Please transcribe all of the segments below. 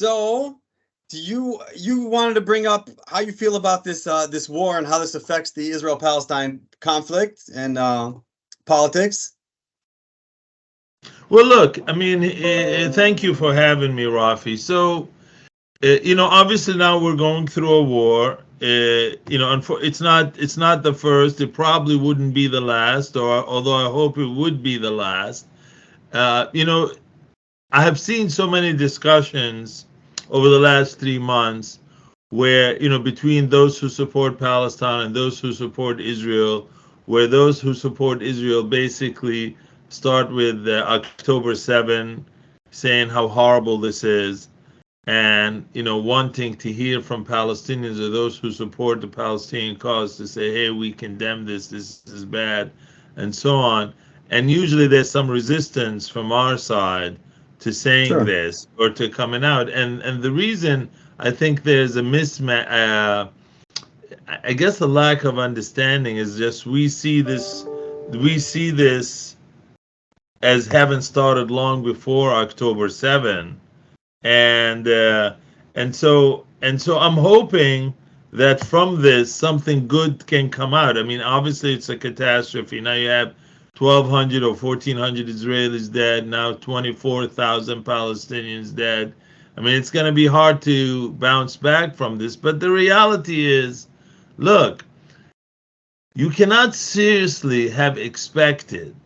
So, you wanted to bring up how you feel about this war and how this affects the Israel-Palestine conflict and politics? Well, look, I mean, thank you for having me, Rafi. So, obviously now we're going through a war. It's not the first. It probably wouldn't be the last, or although I hope it would be the last. Uh, you know, I have seen so many discussions over the last 3 months where, between those who support Palestine and those who support Israel, where those who support Israel basically start with October 7, saying how horrible this is, and, wanting to hear from Palestinians or those who support the Palestinian cause to say, hey, we condemn this is bad, and so on. And usually there's some resistance from our side to saying Sure. this or to coming out. And the reason I think there's a mismatch, I guess the lack of understanding is just we see this as having started long before October 7, and so I'm hoping that from this something good can come out. I mean, obviously it's a catastrophe. Now you have 1,200 or 1,400 Israelis dead. Now 24,000 Palestinians dead. I mean, it's going to be hard to bounce back from this. But the reality is, look, you cannot seriously have expected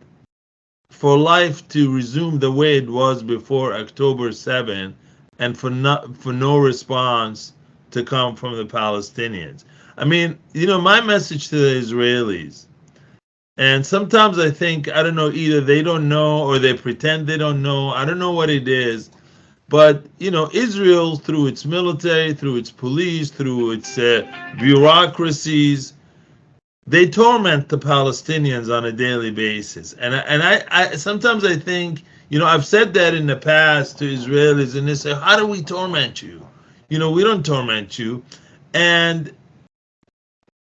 for life to resume the way it was before October 7 and for no response to come from the Palestinians. I mean, my message to the Israelis, and sometimes I think, I don't know, either they don't know or they pretend they don't know. I don't know what it is. But, Israel, through its military, through its police, through its bureaucracies, they torment the Palestinians on a daily basis. And I sometimes I think, I've said that in the past to Israelis, and they say, how do we torment you? We don't torment you. And,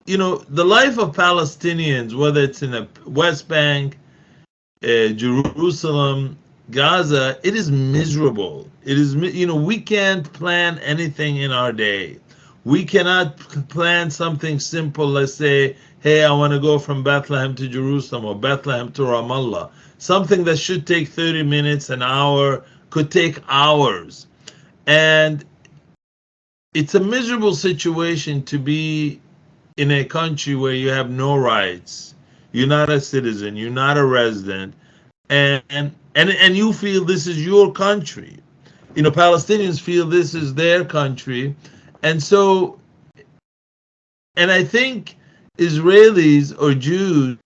the life of Palestinians, whether it's in the West Bank, Jerusalem, Gaza, it is miserable. It is, we can't plan anything in our day. We cannot plan something simple. Let's say, hey, I want to go from Bethlehem to Jerusalem or Bethlehem to Ramallah. Something that should take 30 minutes, an hour, could take hours. And it's a miserable situation to be in a country where you have no rights. You're not a citizen. You're not a resident. And you feel this is your country. Palestinians feel this is their country. And so, and I think Israelis or Jews,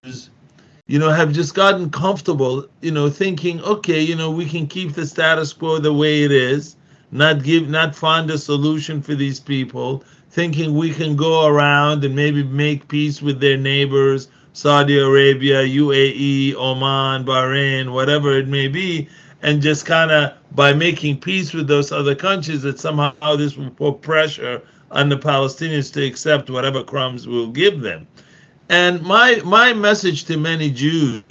have just gotten comfortable, thinking, okay, we can keep the status quo the way it is, not find a solution for these people, thinking we can go around and maybe make peace with their neighbors, Saudi Arabia, UAE, Oman, Bahrain, whatever it may be, and just kind of by making peace with those other countries, that somehow this will put pressure on the Palestinians to accept whatever crumbs we'll give them. And my message to many Jews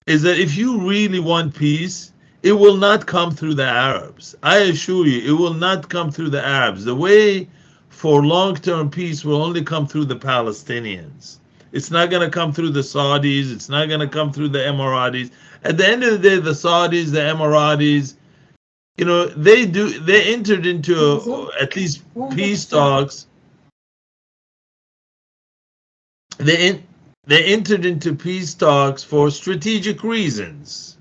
is that if you really want peace, it will not come through the Arabs. I assure you, it will not come through the Arabs. The way for long-term peace will only come through the Palestinians. It's not going to come through the Saudis. It's not going to come through the Emiratis. At the end of the day, the Saudis, the Emiratis, they entered into at least peace talks. They entered into peace talks for strategic reasons,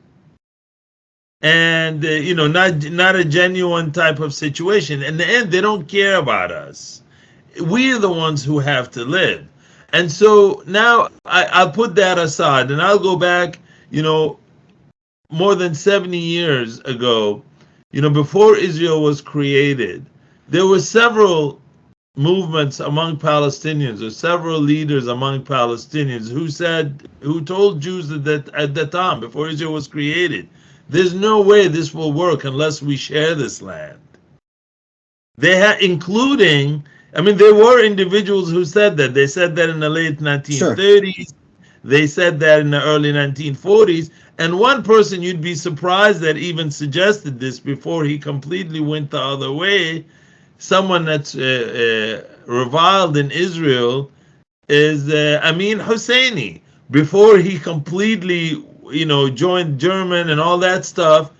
and not a genuine type of situation. In the end, they don't care about us. We are the ones who have to live. And so now I'll put that aside, and I'll go back, more than 70 years ago, before Israel was created, there were several movements among Palestinians, or several leaders among Palestinians who told Jews that at the time, before Israel was created, there's no way this will work unless we share this land. They had, including, there were individuals who said that. They said that in the late 1930s. Sure. They said that in the early 1940s. And one person you'd be surprised that even suggested this before he completely went the other way, someone that's reviled in Israel, is Amin Husseini. Before he completely, joined German and all that stuff,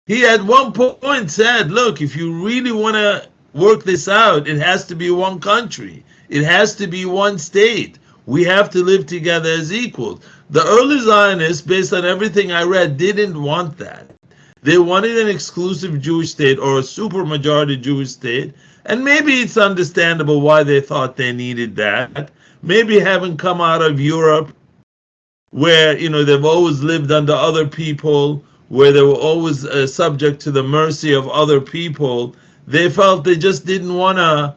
he at one point said, look, if you really want to work this out, it has to be one country. It has to be one state. We have to live together as equals. The early Zionists, based on everything I read, didn't want that. They wanted an exclusive Jewish state or a supermajority Jewish state. And maybe it's understandable why they thought they needed that. Maybe having come out of Europe, where they've always lived under other people, where they were always subject to the mercy of other people, they felt they just didn't want to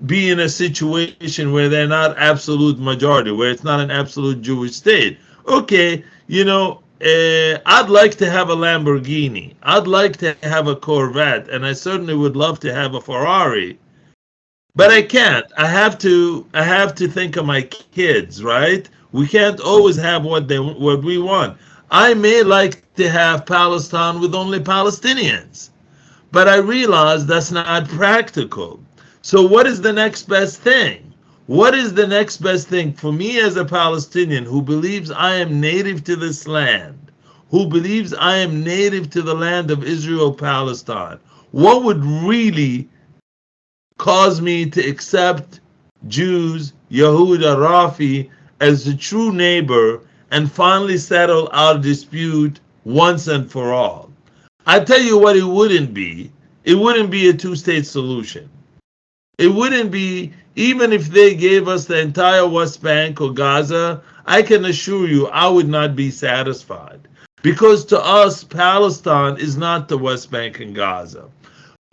be in a situation where they're not absolute majority, where it's not an absolute Jewish state. Okay, I'd like to have a Lamborghini. I'd like to have a Corvette, and I certainly would love to have a Ferrari. But I can't. I have to think of my kids, right? We can't always have what we want. I may like to have Palestine with only Palestinians, but I realize that's not practical. So what is the next best thing? What is the next best thing for me as a Palestinian who believes I am native to this land, who believes I am native to the land of Israel-Palestine? What would really cause me to accept Jews, Yehuda, Rafi, as the true neighbor and finally settle our dispute once and for all? I tell you what it wouldn't be. It wouldn't be a two-state solution. It wouldn't be, even if they gave us the entire West Bank or Gaza, I can assure you I would not be satisfied. Because to us, Palestine is not the West Bank and Gaza.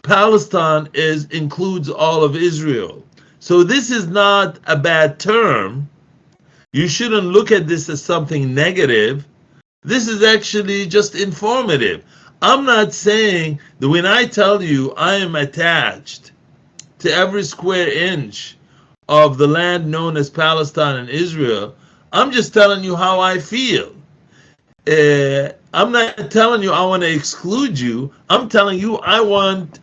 Palestine includes all of Israel. So this is not a bad term. You shouldn't look at this as something negative. This is actually just informative. I'm not saying that when I tell you I am attached to every square inch of the land known as Palestine and Israel, I'm just telling you how I feel. I'm not telling you I want to exclude you. I'm telling you I want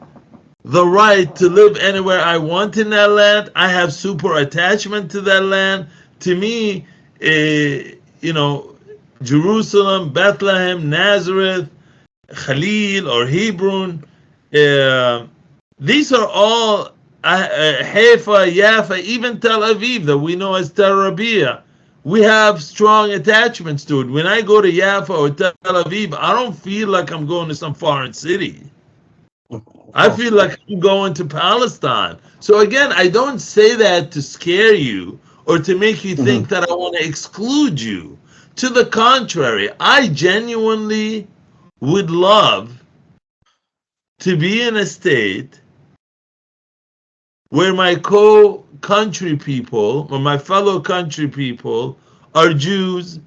the right to live anywhere I want in that land. I have super attachment to that land. To me, Jerusalem, Bethlehem, Nazareth, Khalil or Hebron, these are all Haifa, Jaffa, even Tel Aviv that we know as Tel Rabia. We have strong attachments to it. When I go to Jaffa or Tel Aviv, I don't feel like I'm going to some foreign city. I feel like I'm going to Palestine. So again, I don't say that to scare you or to make you think that I want to exclude you. To the contrary, I genuinely would love to be in a state where my co-country people or my fellow country people are Jews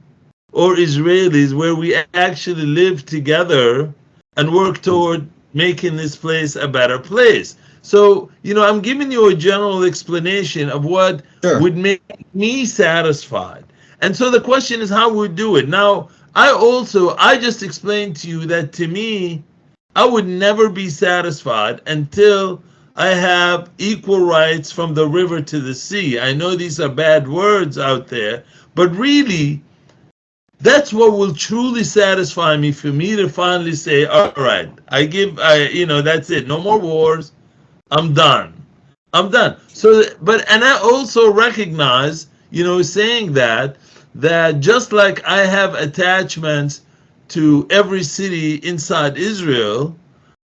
or Israelis, where we actually live together and work toward making this place a better place. So, I'm giving you a general explanation of what would make me satisfied. And so the question is how we do it. Now, I just explained to you that to me, I would never be satisfied until I have equal rights from the river to the sea. I know these are bad words out there, but really, that's what will truly satisfy me, for me to finally say, all right, that's it. No more wars. I'm done. So, and I also recognize, saying that just like I have attachments to every city inside Israel,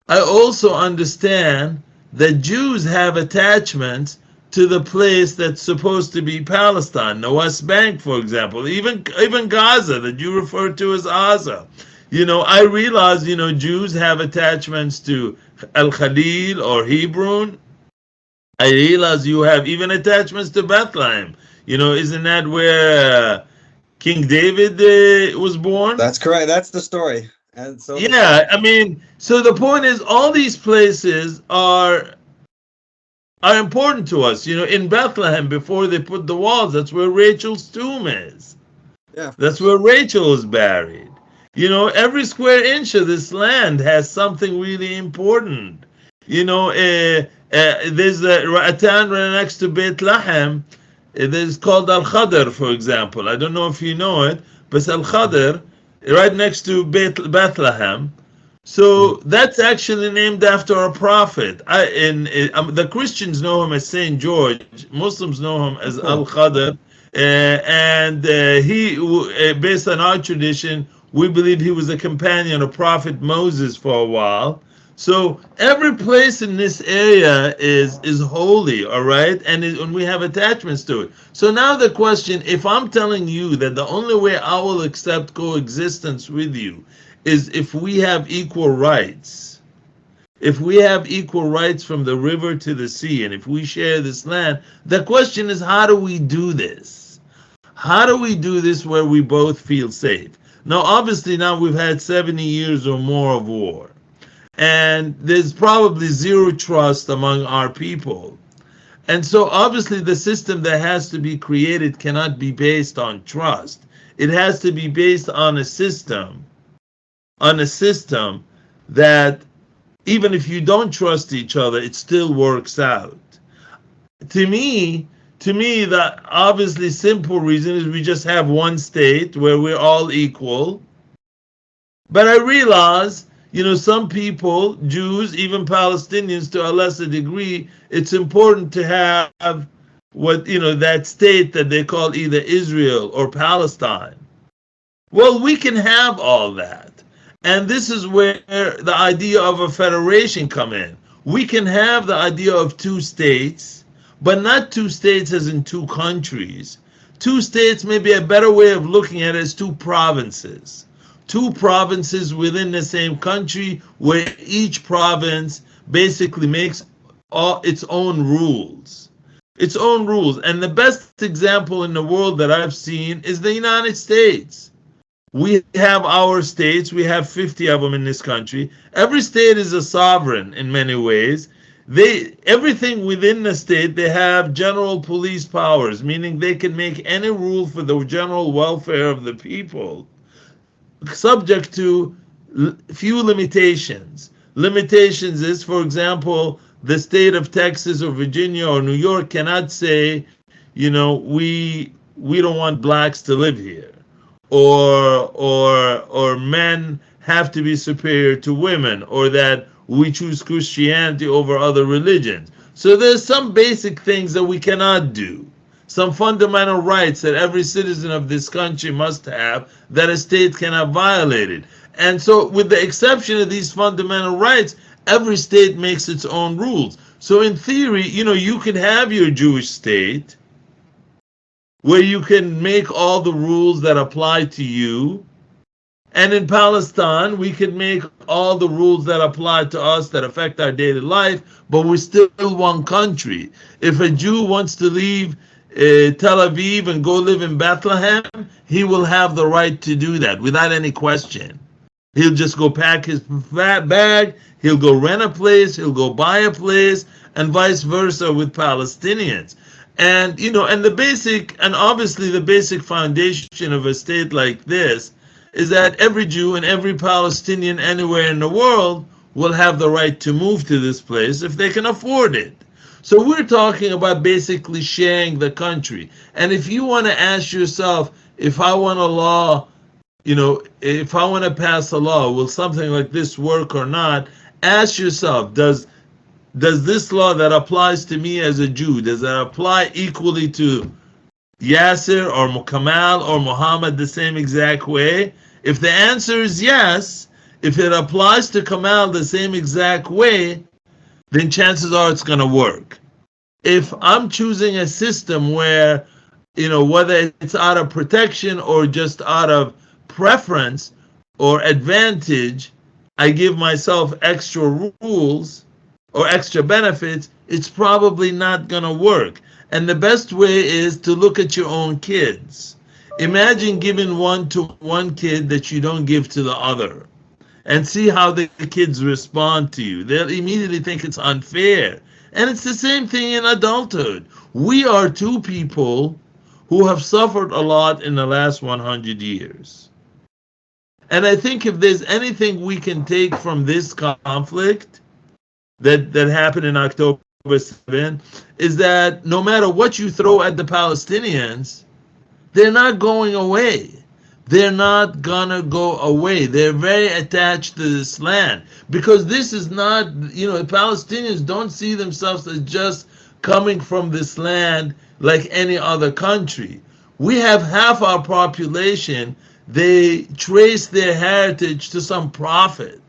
I also understand that Jews have attachments to the place that's supposed to be Palestine, the West Bank, for example, even Gaza that you refer to as Gaza. I realize, Jews have attachments to Al-Khalil or Hebron. I realize you have even attachments to Bethlehem. Isn't that where King David was born? That's correct. That's the story. And so so the point is, all these places are important to us. In Bethlehem, before they put the walls, that's where Rachel's tomb is. Yeah. That's where Rachel is buried. Every square inch of this land has something really important. There's a town right next to Beit Lahem. It is called Al Khadr, for example. I don't know if you know it, but Al Khadr, right next to Bethlehem. So that's actually named after a prophet. The Christians know him as Saint George. Muslims know him as Al Khadr, and based on our tradition, we believe he was a companion of Prophet Moses for a while. So every place in this area is holy, all right, and we have attachments to it. So now the question: if I'm telling you that the only way I will accept coexistence with you is if we have equal rights, if we have equal rights from the river to the sea, and if we share this land, the question is, how do we do this? How do we do this where we both feel safe? Now, obviously, now we've had 70 years or more of war, and there's probably zero trust among our people. And so, obviously, the system that has to be created cannot be based on trust. It has to be based on a system that even if you don't trust each other, it still works out. To me, the obviously simple reason is we just have one state where we're all equal. But I realize, some people, Jews, even Palestinians to a lesser degree, it's important to have that state that they call either Israel or Palestine. Well, we can have all that. And this is where the idea of a federation come in. We can have the idea of two states, but not two states as in two countries. Two states may be a better way of looking at it as two provinces. Two provinces within the same country where each province basically makes its own rules. Its own rules. And the best example in the world that I've seen is the United States. We have our states. We have 50 of them in this country. Every state is a sovereign in many ways. Everything within the state, they have general police powers, meaning they can make any rule for the general welfare of the people, subject to few limitations. Limitations is, for example, the state of Texas or Virginia or New York cannot say, we don't want blacks to live here. Or men have to be superior to women, or that we choose Christianity over other religions. So there's some basic things that we cannot do, some fundamental rights that every citizen of this country must have that a state cannot violate it. And so with the exception of these fundamental rights, every state makes its own rules. So in theory, you can have your Jewish state, where you can make all the rules that apply to you. And in Palestine, we can make all the rules that apply to us that affect our daily life, but we're still one country. If a Jew wants to leave Tel Aviv and go live in Bethlehem, he will have the right to do that without any question. He'll just go pack his bag, he'll go rent a place, he'll go buy a place, and vice versa with Palestinians. And obviously the basic foundation of a state like this is that every Jew and every Palestinian anywhere in the world will have the right to move to this place if they can afford it. So we're talking about basically sharing the country. And if you want to ask yourself, if I want a law, if I want to pass a law, will something like this work or not? Ask yourself, does this law that applies to me as a Jew, does it apply equally to Yasser or Kamal or Muhammad the same exact way? If the answer is yes, if it applies to Kamal the same exact way, then chances are it's going to work. If I'm choosing a system where, whether it's out of protection or just out of preference or advantage, I give myself extra rules or extra benefits, it's probably not going to work. And the best way is to look at your own kids. Imagine giving one to one kid that you don't give to the other, and see how the kids respond to you. They'll immediately think it's unfair. And it's the same thing in adulthood. We are two people who have suffered a lot in the last 100 years. And I think if there's anything we can take from this conflict that happened in October 7, is that no matter what you throw at the Palestinians, they're not going away. They're not gonna go away. They're very attached to this land, because this is not, Palestinians don't see themselves as just coming from this land like any other country. We have half our population, they trace their heritage to some prophet.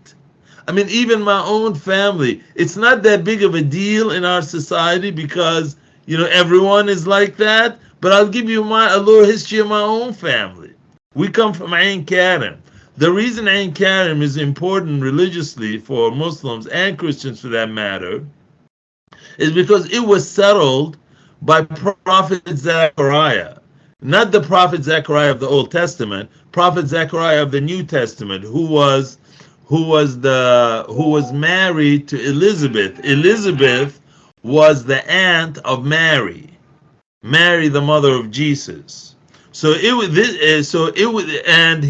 I mean, even my own family, it's not that big of a deal in our society because, everyone is like that. But I'll give you a little history of my own family. We come from Ain Karim. The reason Ain Karim is important religiously for Muslims and Christians for that matter is because it was settled by Prophet Zechariah. Not the Prophet Zechariah of the Old Testament, Prophet Zechariah of the New Testament, who was married to Elizabeth. Elizabeth was the aunt of Mary, the mother of Jesus. So it was this. And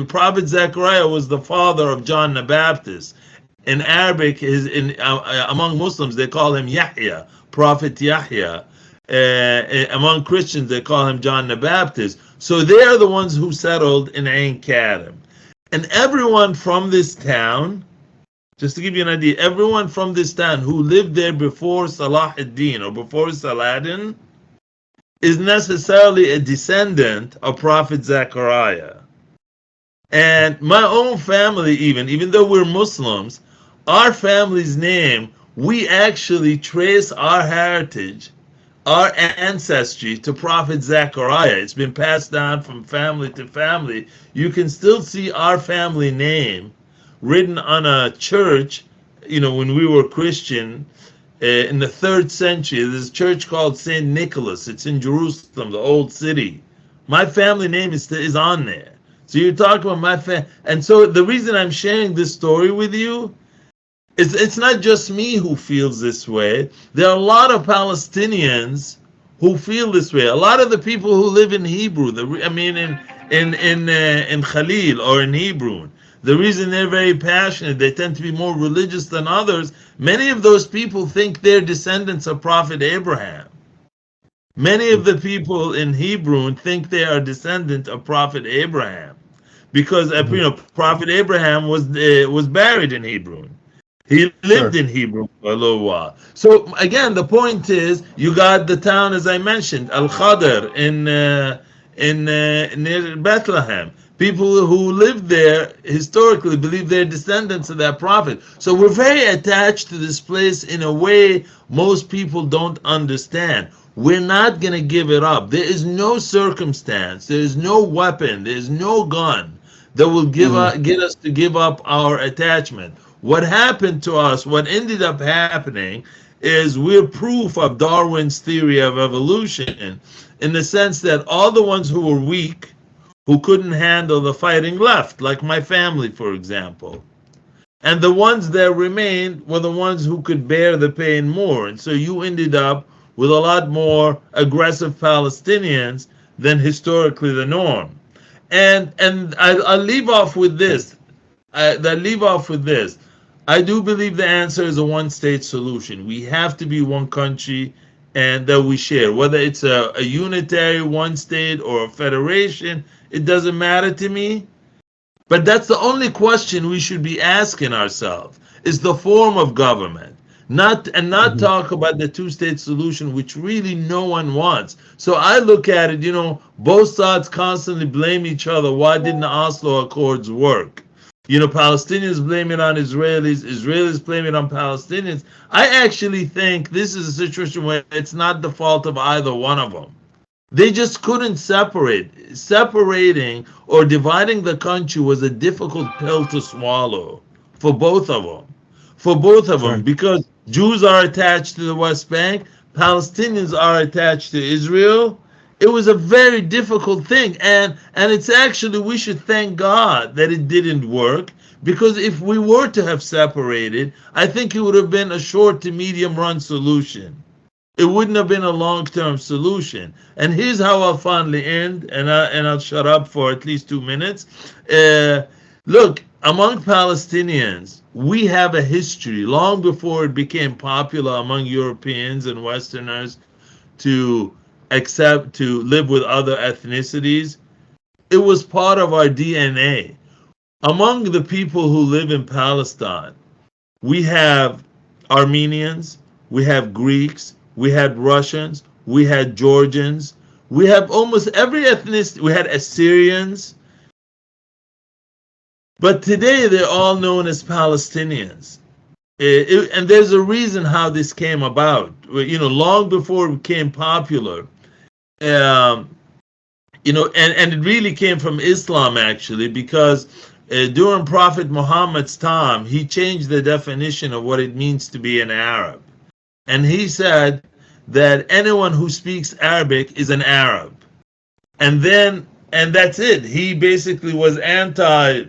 Prophet Zechariah was the father of John the Baptist. In Arabic, among Muslims they call him Yahya, Prophet Yahya. Among Christians they call him John the Baptist. So they are the ones who settled in Ain Karim. And everyone from this town, just to give you an idea, everyone from this town who lived there before Salah ad-Din or before Saladin is necessarily a descendant of Prophet Zechariah. And my own family, even though we're Muslims, our family's name, we actually trace our heritage, our ancestry to Prophet Zechariah. It's been passed down from family to family. You can still see our family name written on a church, when we were Christian, in the 3rd century. There's a church called St. Nicholas. It's in Jerusalem, the old city. My family name is on there. So you're talking about my family. And so the reason I'm sharing this story with you is it's not just me who feels this way. There are a lot of Palestinians who feel this way. A lot of the people who live in Hebrew, in Khalil or in Hebron, the reason they're very passionate, they tend to be more religious than others. Many of those people think they're descendants of Prophet Abraham. Many of the people in Hebron think they are descendants of Prophet Abraham, because Prophet Abraham was buried in Hebron. He lived in Hebron for a little while. So again, the point is, you got the town, as I mentioned, Al-Khadr near Bethlehem. People who lived there historically believe they're descendants of that prophet. So we're very attached to this place in a way most people don't understand. We're not going to give it up. There is no circumstance, there is no weapon, there is no gun that will get us to give up our attachment. What happened to us, what ended up happening, is we're proof of Darwin's theory of evolution, in the sense that all the ones who were weak, who couldn't handle the fighting, left, like my family, for example. And the ones that remained were the ones who could bear the pain more. And so you ended up with a lot more aggressive Palestinians than historically the norm. And I'll leave off with this. I do believe the answer is a one-state solution. We have to be one country and that we share. Whether it's a unitary one state or a federation, it doesn't matter to me. But that's the only question we should be asking ourselves, is the form of government. Not talk about the two-state solution, which really no one wants. So I look at it, both sides constantly blame each other. Why didn't the Oslo Accords work? Palestinians blame it on Israelis. Israelis blame it on Palestinians. I actually think this is a situation where it's not the fault of either one of them. They just couldn't separate. Separating or dividing the country was a difficult pill to swallow for both of them. Because Jews are attached to the West Bank, Palestinians are attached to Israel. It was a very difficult thing, and it's actually, we should thank God that it didn't work, because if we were to have separated, I think it would have been a short to medium run solution. It wouldn't have been a long-term solution. And here's how I'll finally end, and I'll shut up for at least 2 minutes. Look, among Palestinians, we have a history long before it became popular among Europeans and Westerners to accept to live with other ethnicities. It was part of our DNA. Among the people who live in Palestine, we have Armenians, we have Greeks, we had Russians, we had Georgians, we have almost every ethnicity, we had Assyrians, but today they're all known as Palestinians. And there's a reason how this came about. Long before it became popular, and it really came from Islam, actually, because during Prophet Muhammad's time, he changed the definition of what it means to be an Arab. And he said that anyone who speaks Arabic is an Arab. And that's it. He basically was anti,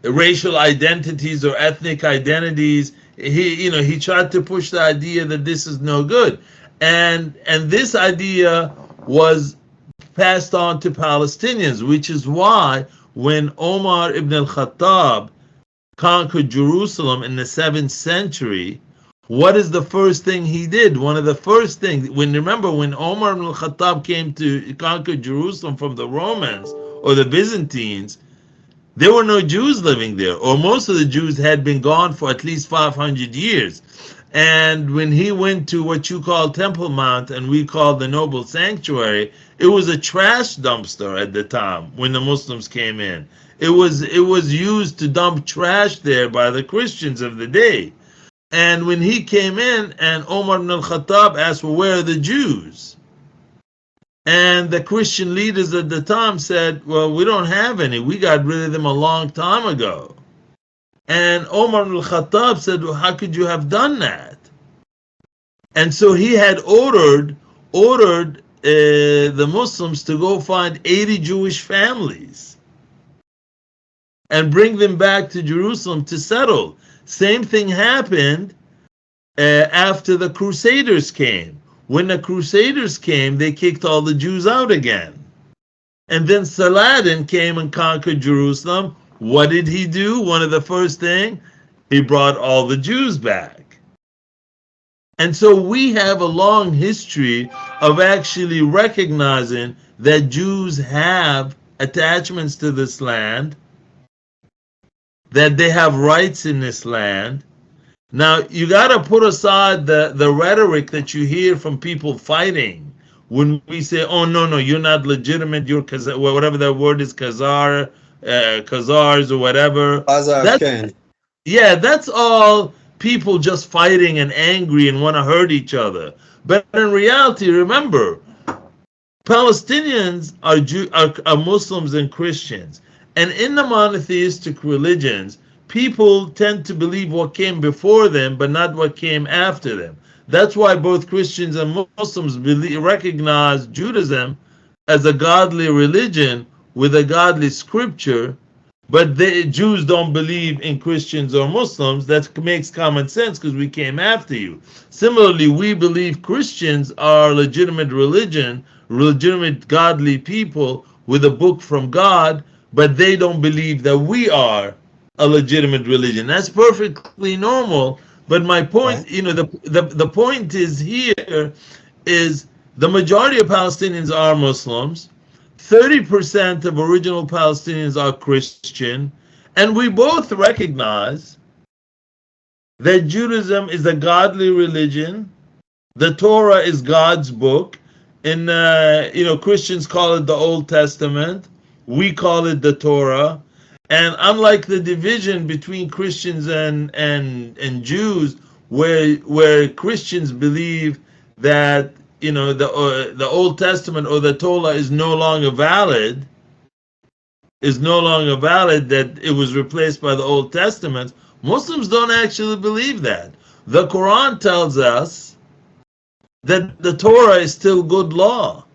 racial identities or ethnic identities. He tried to push the idea that this is no good. And this idea was passed on to Palestinians, which is why when Omar ibn al-Khattab conquered Jerusalem in the 7th century, what is the first thing he did? One of the first things, when Omar ibn al-Khattab came to conquer Jerusalem from the Romans or the Byzantines, there were no Jews living there, or most of the Jews had been gone for at least 500 years. And when he went to what you call Temple Mount and we call the Noble Sanctuary, it was a trash dumpster at the time when the Muslims came in. It was used to dump trash there by the Christians of the day. And when he came in and Omar ibn al-Khattab asked, well, where are the Jews? And the Christian leaders at the time said, well, we don't have any. We got rid of them a long time ago. And Omar ibn al-Khattab said, well, how could you have done that? And so he had ordered the Muslims to go find 80 Jewish families and bring them back to Jerusalem to settle. Same thing happened after the Crusaders came. When the Crusaders came, they kicked all the Jews out again. And then Saladin came and conquered Jerusalem. What did he do? One of the first things, he brought all the Jews back. And so we have a long history of actually recognizing that Jews have attachments to this land, that they have rights in this land. Now, you got to put aside the rhetoric that you hear from people fighting when we say, oh, no, you're not legitimate, you're whatever that word is, Khazars or whatever. That's all people just fighting and angry and want to hurt each other. But in reality, remember, Palestinians are Muslims and Christians. And in the monotheistic religions, people tend to believe what came before them, but not what came after them. That's why both Christians and Muslims recognize Judaism as a godly religion with a godly scripture, but Jews don't believe in Christians or Muslims. That makes common sense because we came after you. Similarly, we believe Christians are legitimate religion, legitimate godly people with a book from God, but they don't believe that we are a legitimate religion. That's perfectly normal. But my point, the point is here is the majority of Palestinians are Muslims. 30% of original Palestinians are Christian, and we both recognize that Judaism is a godly religion. The Torah is God's book, and Christians call it the Old Testament. We call it the Torah. And unlike the division between Christians and Jews, where Christians believe that the Old Testament or the Torah is no longer valid, that it was replaced by the Old Testament, Muslims don't actually believe that. The Quran tells us that the Torah is still good law,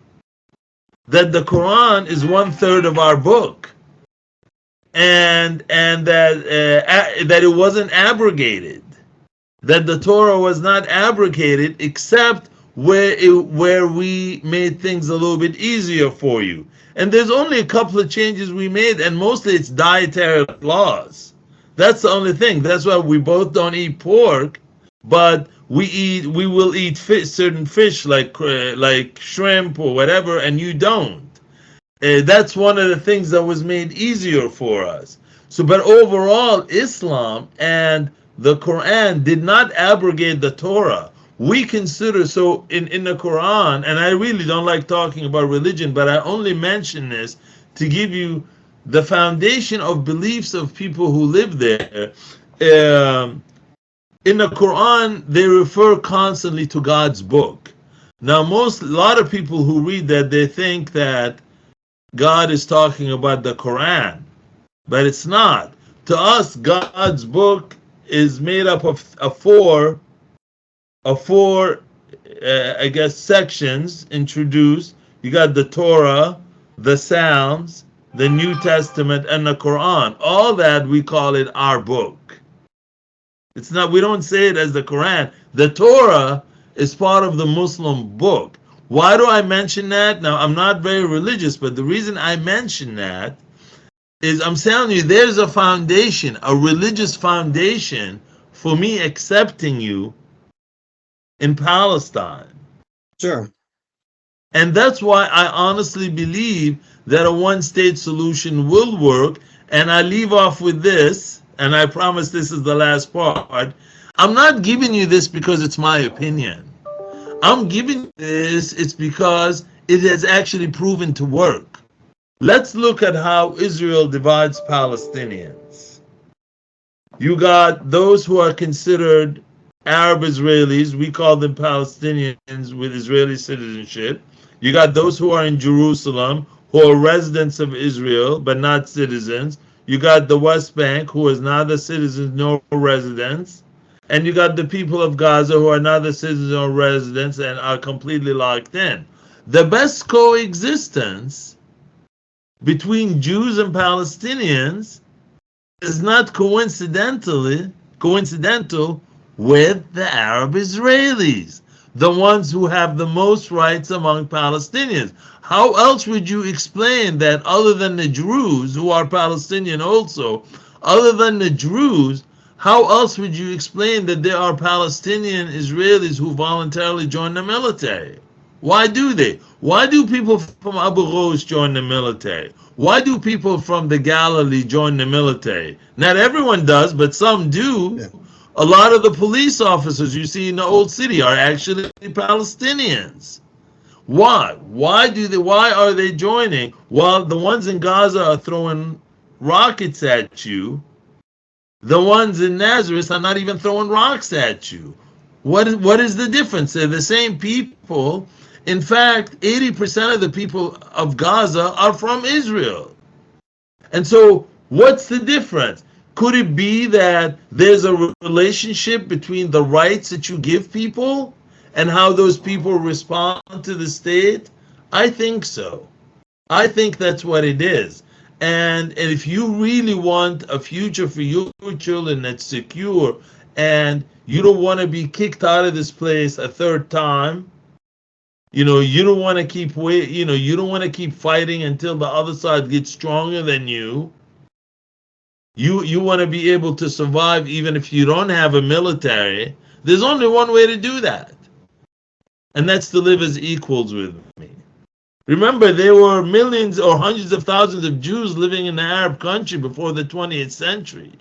that the Quran is 1/3 of our book, and that it wasn't abrogated. that the Torah was not abrogated except where we made things a little bit easier for you. And there's only a couple of changes we made, and mostly it's dietary laws. That's the only thing. That's why we both don't eat pork, but we will eat certain fish like shrimp or whatever, and you don't. That's one of the things that was made easier for us. So, but overall, Islam and the Quran did not abrogate the Torah. We consider, so in the Quran, and I really don't like talking about religion, but I only mention this to give you the foundation of beliefs of people who live there. In the Quran, they refer constantly to God's book. Now, a lot of people who read that, they think that God is talking about the Quran, but it's not. To us, God's book is made up of four, I guess, sections introduced. You got the Torah, the Psalms, the New Testament, and the Quran. All that, we call it our book. It's not, we don't say it as the Quran. The Torah is part of the Muslim book. Why do I mention that? Now, I'm not very religious, but the reason I mention that is I'm telling you, there's a foundation, a religious foundation for me accepting you in Palestine. Sure. And that's why I honestly believe that a one-state solution will work. And I leave off with this, and I promise this is the last part. I'm not giving you this because it's my opinion. I'm giving you this, it's because it has actually proven to work. Let's look at how Israel divides Palestinians. You got those who are considered Arab Israelis, we call them Palestinians with Israeli citizenship. You got those who are in Jerusalem, who are residents of Israel, but not citizens. You got the West Bank, who is neither citizens nor residents. And you got the people of Gaza, who are neither citizens nor residents and are completely locked in. The best coexistence between Jews and Palestinians is not coincidental with the Arab Israelis, the ones who have the most rights among Palestinians. How else would you explain that, other than the Druze, who are Palestinian also, other than the Druze, how else would you explain that there are Palestinian Israelis who voluntarily join the military? Why do they? Why do people from Abu Ghosh join the military? Why do people from the Galilee join the military? Not everyone does, but some do. Yeah. A lot of the police officers you see in the old city are actually Palestinians. Why? Why are they joining? While the ones in Gaza are throwing rockets at you, the ones in Nazareth are not even throwing rocks at you. What is the difference? They're the same people. In fact, 80% of the people of Gaza are from Israel. And so, what's the difference? Could it be that there's a relationship between the rights that you give people and how those people respond to the state? I think so. I think that's what it is. And if you really want a future for your children that's secure, and you don't want to be kicked out of this place a third time, you don't want to keep you don't want to keep fighting until the other side gets stronger than you. You want to be able to survive even if you don't have a military. There's only one way to do that, and that's to live as equals with me. Remember, there were millions or hundreds of thousands of Jews living in the Arab country before the 20th century.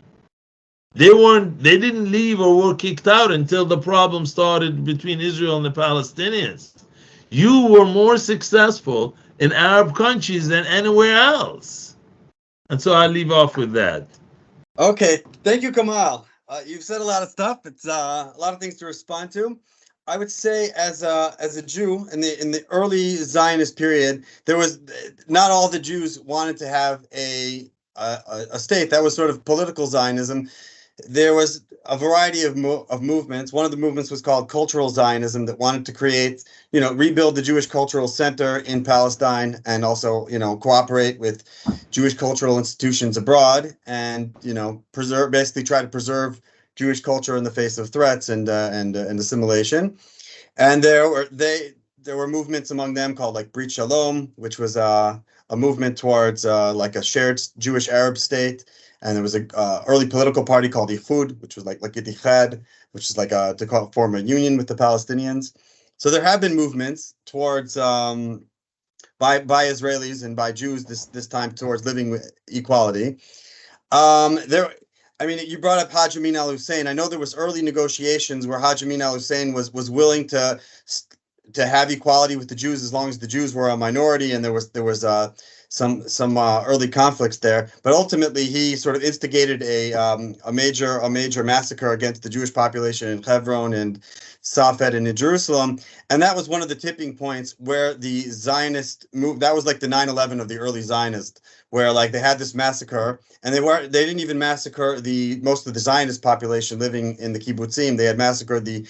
They didn't leave or were kicked out until the problem started between Israel and the Palestinians. You were more successful in Arab countries than anywhere else. And so I leave off with that. Okay, thank you, Kamal. You've said a lot of stuff. It's a lot of things to respond to. I would say, as a Jew in the early Zionist period, there was not all the Jews wanted to have a state. That was sort of political Zionism. There was a variety of movements. One of the movements was called cultural Zionism, that wanted to create, rebuild the Jewish cultural center in Palestine, and also, cooperate with Jewish cultural institutions abroad, and, basically try to preserve Jewish culture in the face of threats and assimilation. And there were movements among them called like Brit Shalom, which was a movement towards like a shared Jewish Arab state. And there was a early political party called Ichud, which was like Ittihad, which is like to form a union with the Palestinians. So there have been movements towards by Israelis and by Jews this time towards living with equality. I mean, you brought up Haj Amin al-Hussein. I know there was early negotiations where Haj Amin al-Hussein was willing to have equality with the Jews as long as the Jews were a minority, and there was some early conflicts there. But ultimately, he sort of instigated a major massacre against the Jewish population in Hebron and Safed and in Jerusalem, and that was one of the tipping points where the Zionist move. That was like the 9/11 of the early Zionists, where like they had this massacre, and they didn't even massacre most of the Zionist population living in the kibbutzim. They had massacred the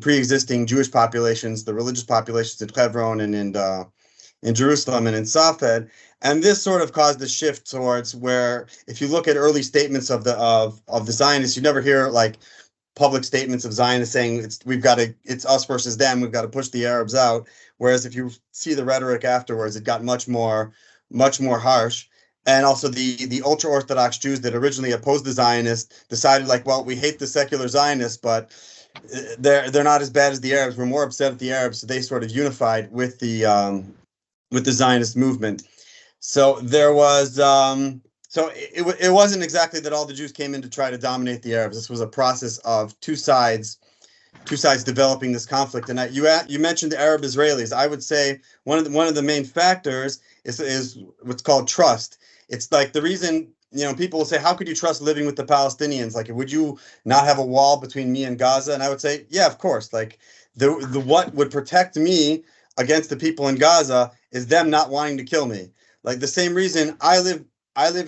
pre-existing Jewish populations, the religious populations in Hebron and in Jerusalem and in Safed. And this sort of caused a shift towards where, if you look at early statements of the Zionists, you never hear like public statements of Zionists saying it's us versus them, we've got to push the Arabs out. Whereas if you see the rhetoric afterwards, it got much more harsh. And also the ultra-Orthodox Jews that originally opposed the Zionists decided like, well, we hate the secular Zionists, but they're not as bad as the Arabs. We're more upset at the Arabs. So they sort of unified with the Zionist movement. So there was so it wasn't exactly that all the Jews came in to try to dominate the Arabs. This was a process of two sides developing this conflict. And you mentioned the Arab Israelis. I would say one of the main factors is what's called trust. It's like the reason, people will say, how could you trust living with the Palestinians? Like, would you not have a wall between me and Gaza? And I would say, yeah, of course. Like the what would protect me against the people in Gaza is them not wanting to kill me. Like the same reason I live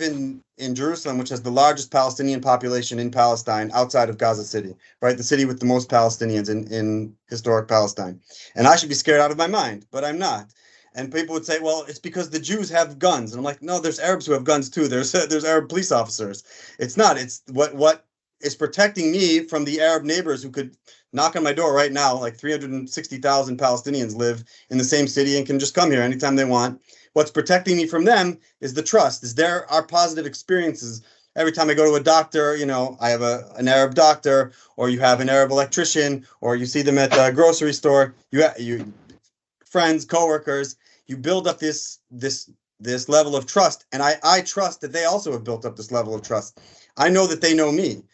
in Jerusalem, which has the largest Palestinian population in Palestine outside of Gaza City, right? The city with the most Palestinians in historic Palestine. And I should be scared out of my mind, but I'm not. And people would say, well, it's because the Jews have guns. And I'm like, no, there's Arabs who have guns too. There's Arab police officers. It's not. It's what is protecting me from the Arab neighbors who could knock on my door right now. Like 360,000 Palestinians live in the same city and can just come here anytime they want. What's protecting me from them is the trust, is our positive experiences. Every time I go to a doctor, I have an Arab doctor, or you have an Arab electrician, or you see them at the grocery store, you friends, coworkers, you build up this level of trust. And I trust that they also have built up this level of trust. I know that they know me.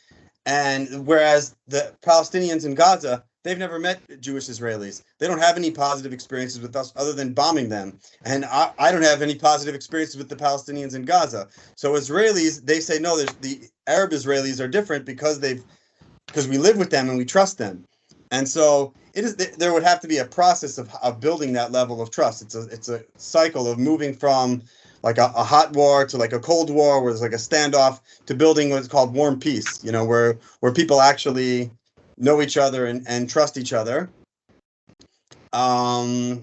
And whereas the Palestinians in Gaza, they've never met Jewish Israelis. They don't have any positive experiences with us other than bombing them. And I don't have any positive experiences with the Palestinians in Gaza. So Israelis, they say, no, the Arab Israelis are different because we live with them and we trust them. And so there would have to be a process of building that level of trust. It's a cycle of moving from like a hot war to like a cold war where there's like a standoff to building what's called warm peace, where people actually know each other and trust each other. Because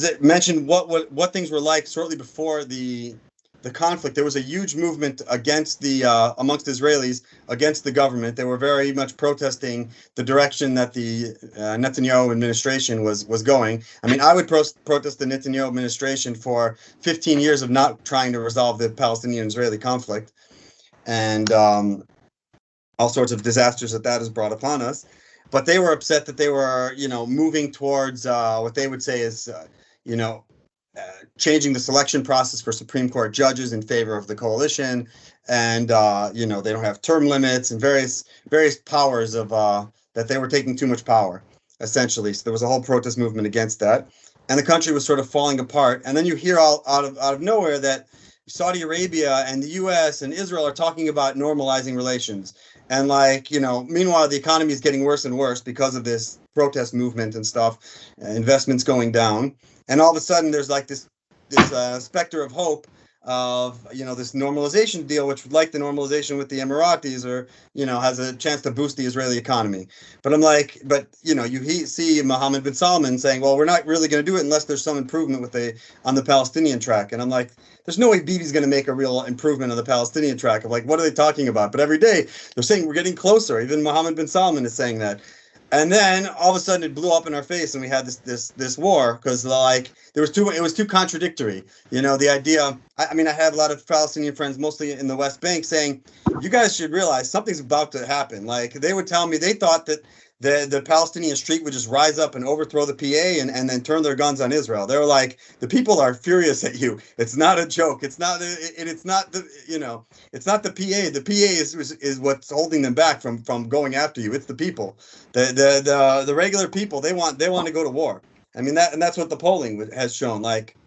it mentioned what things were like shortly before the conflict. There was a huge movement against amongst Israelis against the government. They were very much protesting the direction that the Netanyahu administration was going. I mean, I would protest the Netanyahu administration for 15 years of not trying to resolve the Palestinian-Israeli conflict, and all sorts of disasters that has brought upon us. But they were upset that they were, moving towards what they would say is, changing the selection process for Supreme Court judges in favor of the coalition, and they don't have term limits and various powers of that they were taking too much power, essentially. So there was a whole protest movement against that, and the country was sort of falling apart. And then you hear out of nowhere that Saudi Arabia and the U.S. and Israel are talking about normalizing relations, and meanwhile the economy is getting worse and worse because of this protest movement and stuff, investments going down. And all of a sudden, there's like this specter of hope of this normalization deal, which would like the normalization with the Emiratis, or has a chance to boost the Israeli economy. But I'm like, you see Mohammed bin Salman saying, well, we're not really going to do it unless there's some improvement on the Palestinian track. And I'm like, there's no way Bibi's going to make a real improvement on the Palestinian track. I'm like, what are they talking about? But every day they're saying we're getting closer. Even Mohammed bin Salman is saying that. And then all of a sudden it blew up in our face, and we had this war because it was too contradictory. The idea. I mean, I had a lot of Palestinian friends, mostly in the West Bank, saying, "You guys should realize something's about to happen." Like they would tell me they thought that the Palestinian street would just rise up and overthrow the PA and then turn their guns on Israel. They were like, the people are furious at you. It's not a joke. It's not it's not the it's not the PA. The PA is what's holding them back from going after you. It's the people. The regular people, they want to go to war. I mean, that's what the polling has shown. Like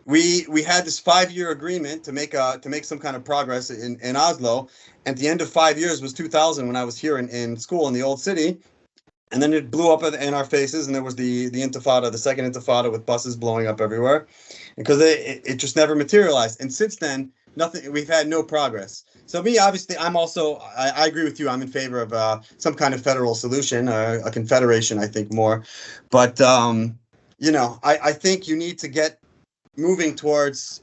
we had this 5-year agreement to make some kind of progress in Oslo. At the end of 5 years was 2000, when I was here in school in the old city. And then it blew up in our faces, and there was the Intifada, the second Intifada, with buses blowing up everywhere, because it just never materialized. And since then, nothing. We've had no progress. So me, obviously, I agree with you. I'm in favor of some kind of federal solution, a confederation. I think more, but I think you need to get moving towards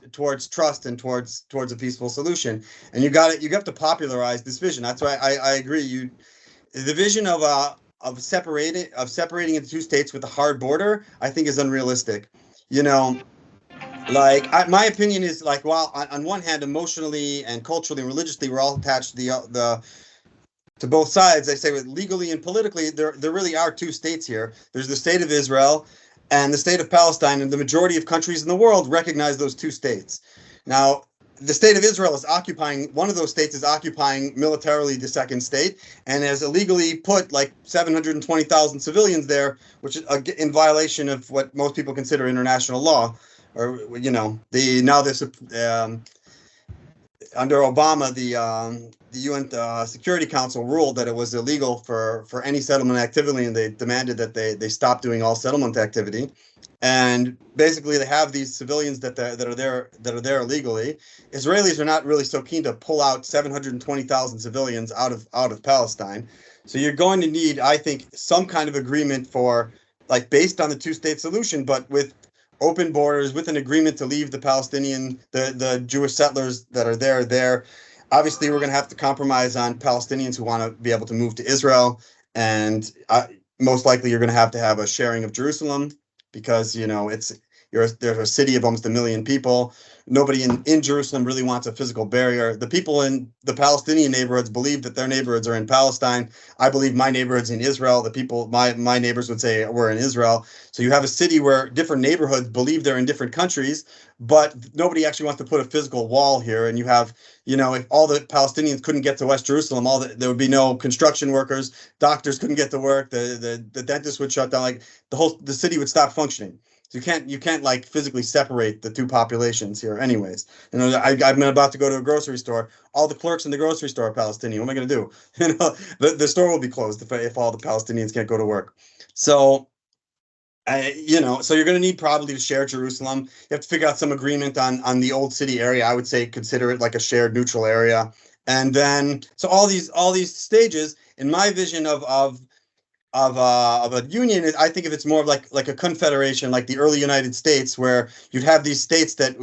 trust and towards a peaceful solution. And you have to popularize this vision. That's why I agree. The vision of separating into two states with a hard border, I think, is unrealistic. My opinion is, like, while on one hand, emotionally and culturally and religiously, we're all attached to both sides. I say, legally and politically, there really are two states here. There's the state of Israel and the state of Palestine, and the majority of countries in the world recognize those two states. Now, the state of Israel is occupying, one of those states is occupying militarily the second state, and has illegally put like 720,000 civilians there, which is in violation of what most people consider international law. Or under Obama, the UN Security Council ruled that it was illegal for any settlement activity, and they demanded that they stop doing all settlement activity. And basically, they have these civilians that are there illegally. Israelis are not really so keen to pull out 720,000 civilians out of Palestine. So you're going to need, I think, some kind of agreement for, like, based on the two-state solution, but with open borders, with an agreement to leave the Jewish settlers that are there. Obviously, we're going to have to compromise on Palestinians who want to be able to move to Israel, and most likely you're going to have a sharing of Jerusalem, because there's a city of almost 1 million people. Nobody in Jerusalem really wants a physical barrier. The people in the Palestinian neighborhoods believe that their neighborhoods are in Palestine. I believe my neighborhood's in Israel. The people, my neighbors would say we're in Israel. So you have a city where different neighborhoods believe they're in different countries, but nobody actually wants to put a physical wall here. And you have, if all the Palestinians couldn't get to West Jerusalem, there would be no construction workers, doctors couldn't get to work, the dentist would shut down, like the city would stop functioning. So you can't like physically separate the two populations here. Anyways, I'm about to go to a grocery store. All the clerks in the grocery store are Palestinian. What am I going to do? The store will be closed if all the Palestinians can't go to work. So, so you're going to need probably to share Jerusalem. You have to figure out some agreement on the old city area. I would say consider it like a shared neutral area. And then, so all these stages, in my vision of a union, I think of it's more of like a confederation, like the early United States, where you'd have these states that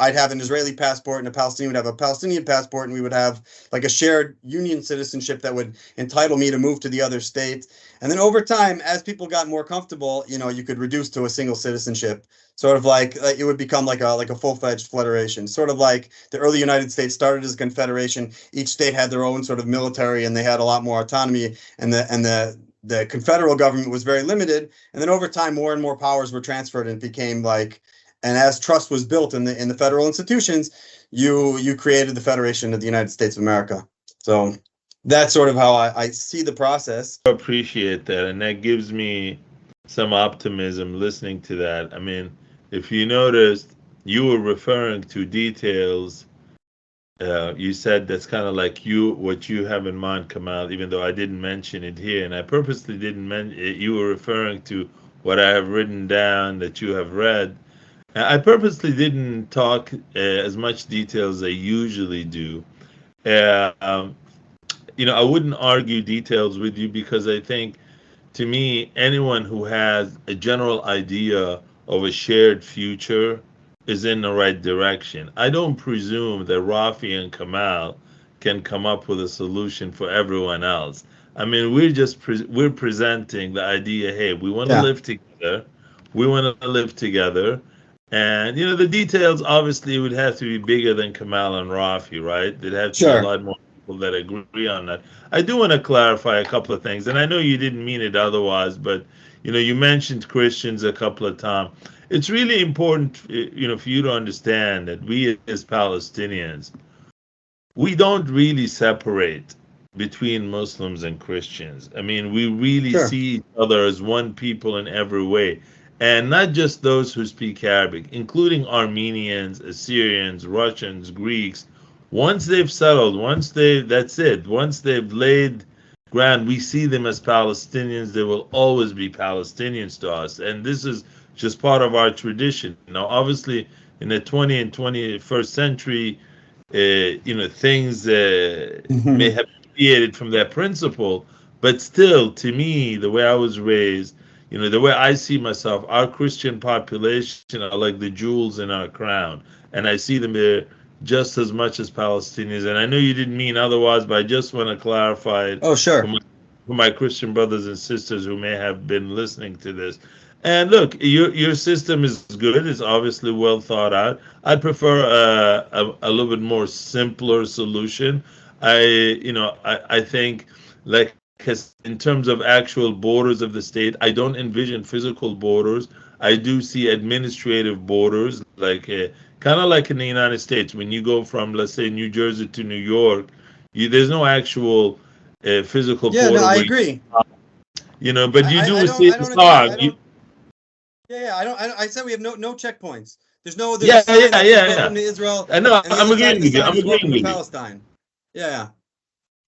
I'd have an Israeli passport, and a Palestinian would have a Palestinian passport, and we would have like a shared union citizenship that would entitle me to move to the other state. And then over time, as people got more comfortable, you could reduce to a single citizenship, sort of like it would become like a full-fledged federation, sort of like the early United States started as a confederation. Each state had their own sort of military, and they had a lot more autonomy, and the confederal government was very limited. And then over time, more and more powers were transferred, and it became like, and as trust was built in the federal institutions, you created the Federation of the United States of America. So that's sort of how I see the process. I appreciate that, and that gives me some optimism listening to that. I mean, if you noticed, you were referring to details. You said that's kind of like what you have in mind, Kamal, even though I didn't mention it here, and I purposely didn't mention it. You were referring to what I have written down that you have read, I purposely didn't talk as much detail as I usually do. Uh, um, I wouldn't argue details with you because I think, to me, anyone who has a general idea of a shared future is in the right direction. I don't presume that Rafi and Kamal can come up with a solution for everyone else. I mean, we're presenting the idea, hey, we want to Yeah, live together. We want to live together. And the details obviously would have to be bigger than Kamal and Rafi, right? There'd have to be a sure. lot more people that agree on that. I do want to clarify a couple of things, and I know you didn't mean it otherwise, but you mentioned Christians a couple of times. It's really important, for you to understand that we as Palestinians, we don't really separate between Muslims and Christians. I mean, we really Sure. see each other as one people in every way. And not just those who speak Arabic, including Armenians, Assyrians, Russians, Greeks. Once they've settled, that's it. Once they've laid ground, we see them as Palestinians. They will always be Palestinians to us. And this is just part of our tradition. Now, obviously, in the 20th and 21st century, things may Mhm. have deviated from that principle, but still, to me, the way I was raised, the way I see myself, our Christian population are like the jewels in our crown, and I see them there just as much as Palestinians. And I know you didn't mean otherwise, but I just want to clarify it Oh, for sure. my Christian brothers and sisters who may have been listening to this. And look, your system is good. It's obviously well thought out. I'd prefer a little bit more simpler solution. I think, like, in terms of actual borders of the state, I don't envision physical borders. I do see administrative borders, like kind of like in the United States. When you go from, let's say, New Jersey to New York, there's no actual physical Yeah, no, border I where agree. but you do see I the don't agree. I song. don't. Yeah, yeah. I said we have no checkpoints. There's a Yeah, sign yeah, that says yeah, yeah. "Welcome to Israel," I know. and the I'm other side of agreeing the with you. sign I'm is agreeing "Welcome to with you. Palestine." Yeah,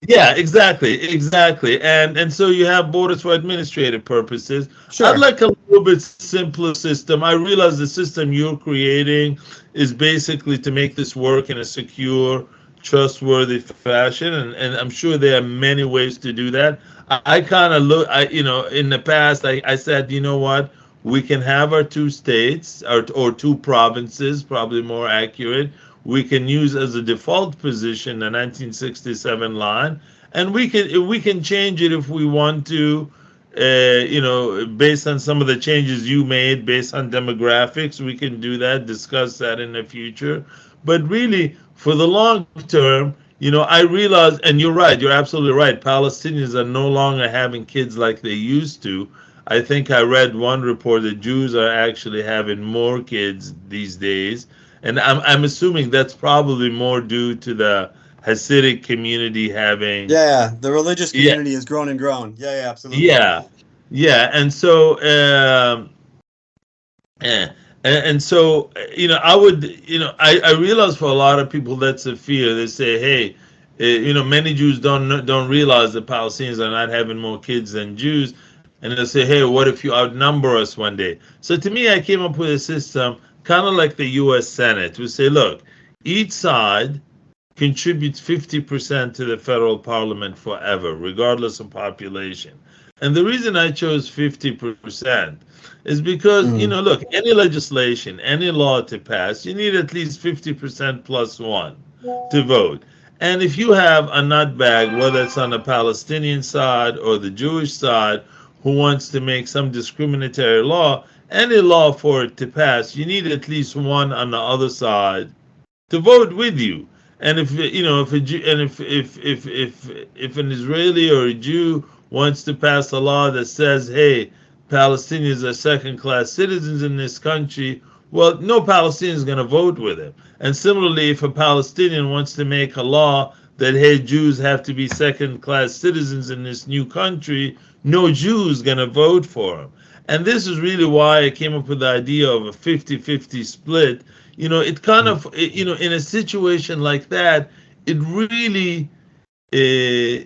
Yeah, exactly. And so you have borders for administrative purposes. I'd sure. like a little bit simpler system. I realize the system you're creating is basically to make this work in a secure, trustworthy fashion, and I'm sure there are many ways to do that. I kind of look, in the past, I said, you know what, we can have our two states or two provinces, probably more accurate. We can use as a default position the 1967 line, and we can change it if we want to. Based on some of the changes you made, based on demographics, we can do that. Discuss that in the future. But really, for the long term, I realize, and you're right. You're absolutely right. Palestinians are no longer having kids like they used to. I think I read one report that Jews are actually having more kids these days, and I'm assuming that's probably more due to the Hasidic community having. Yeah, yeah. The religious Yeah, community has grown and grown. Yeah, yeah, absolutely. yeah, yeah. And so eh, and so I would, I realize for a lot of people that's a fear. They say, hey, many Jews don't realize that Palestinians are not having more kids than Jews, and they'll say, hey, what if you outnumber us one day? So to me, I came up with a system kind of like the U.S. Senate. We say, look, each side contributes 50% to the federal parliament forever, regardless of population. And the reason I chose 50% is because, Mm. look, any legislation, any law to pass, you need at least 50% plus one to vote. And if you have a nutbag, whether it's on the Palestinian side or the Jewish side, who wants to make some discriminatory law, any law for it to pass, you need at least one on the other side to vote with you. And if if a Jew, and if an Israeli or a Jew wants to pass a law that says, hey, Palestinians are second-class citizens in this country, well, no Palestinian is going to vote with him. And similarly, if a Palestinian wants to make a law that, hey, Jews have to be second-class citizens in this new country, no Jew is going to vote for him. And this is really why I came up with the idea of a 50-50 split. It kind of, in a situation like that, it really uh,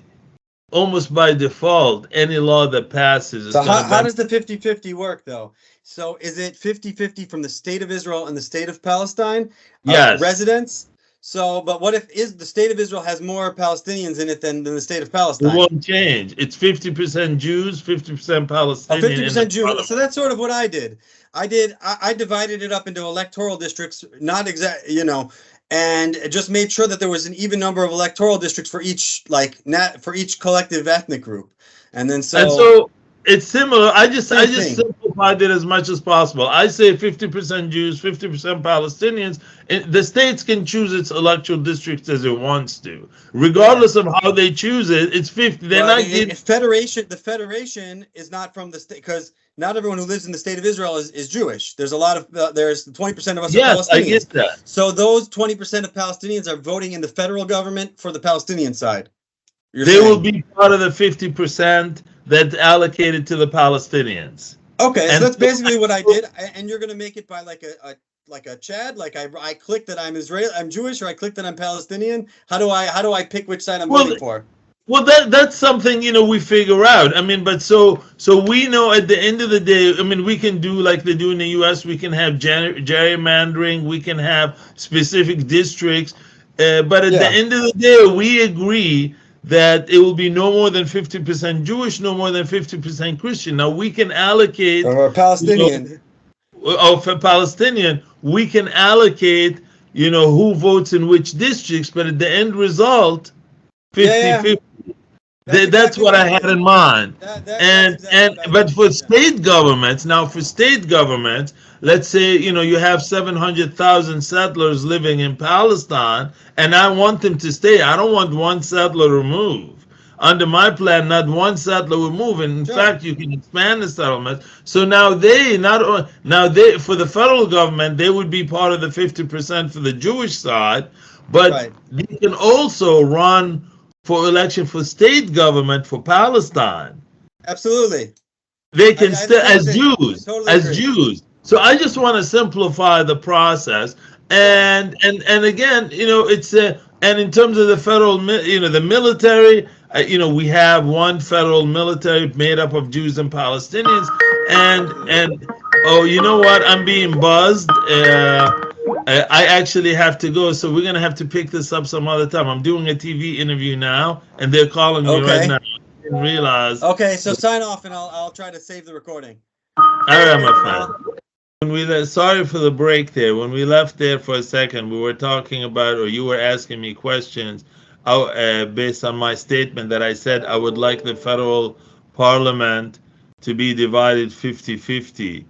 almost by default, any law that passes is So going to how does the 50-50 work, though? So is it 50-50 from the state of Israel and the state of Palestine Yes, residents? So, but what if the state of Israel has more Palestinians in it than the state of it Palestine? won't change. It's 50% Jews, 50% Oh, Palestinian in the 50% Jews. So parliament. that's sort of what I did. I divided it up into electoral districts, not exact, and just made sure that there was an even number of electoral districts for each, for each collective ethnic group. And then And so so it's similar. I just same thing. simplified it as much as possible. I say 50% Jews, 50% Palestinians. The states can choose its electoral districts as it wants to, regardless of how they choose it. It's 50. They're Well, not getting. the federation is not from the state, because not everyone who lives in the state of Israel is Jewish. There's a lot of there's 20% of us are Yes, I Palestinians. get that. So those 20% of Palestinians are voting in the federal government for the Palestinian side. They will be part of the 50% that's allocated to the Palestinians. Okay, so And that's basically what I did. And you're gonna make it by like a Chad, like I click that I'm I'm Jewish, or I click that I'm Palestinian. How do I pick which side I'm voting for? Well, that's something we figure out. I mean, but so we know at the end of the day. I mean, we can do like they do in the U.S. We can have gerrymandering. We can have specific districts. But at the end of the day, we agree that it will be no more than 50% Jewish, no more than 50% Christian. Now we can allocate. Or Palestinian. For Palestinian, we can allocate. Who votes in which districts, but at the end result, 50-50. That's what I had in mind. But for state governments, let's say you have 700,000 settlers living in Palestine, and I want them to stay. I don't want one settler to move. Under my plan, not one settler will move. And in fact, you can expand the settlement. So now for the federal government, they would be part of the 50% for the Jewish side, but they can also run for election for state government for Palestine. Absolutely. They can still as Jews. So I just want to simplify the process. And again, it's and in terms of the federal, the military, we have one federal military made up of Jews and Palestinians. And oh, you know what? I'm being buzzed. I actually have to go, so we're going to have to pick this up some other time. I'm doing a TV interview now, and they're calling me right now. I didn't realize. Okay, so sign off, and I'll try to save the recording. All right, my friend. Sorry for the break there. When we left there for a second, we were talking about, or you were asking me questions based on my statement that I said I would like the federal parliament to be divided 50-50.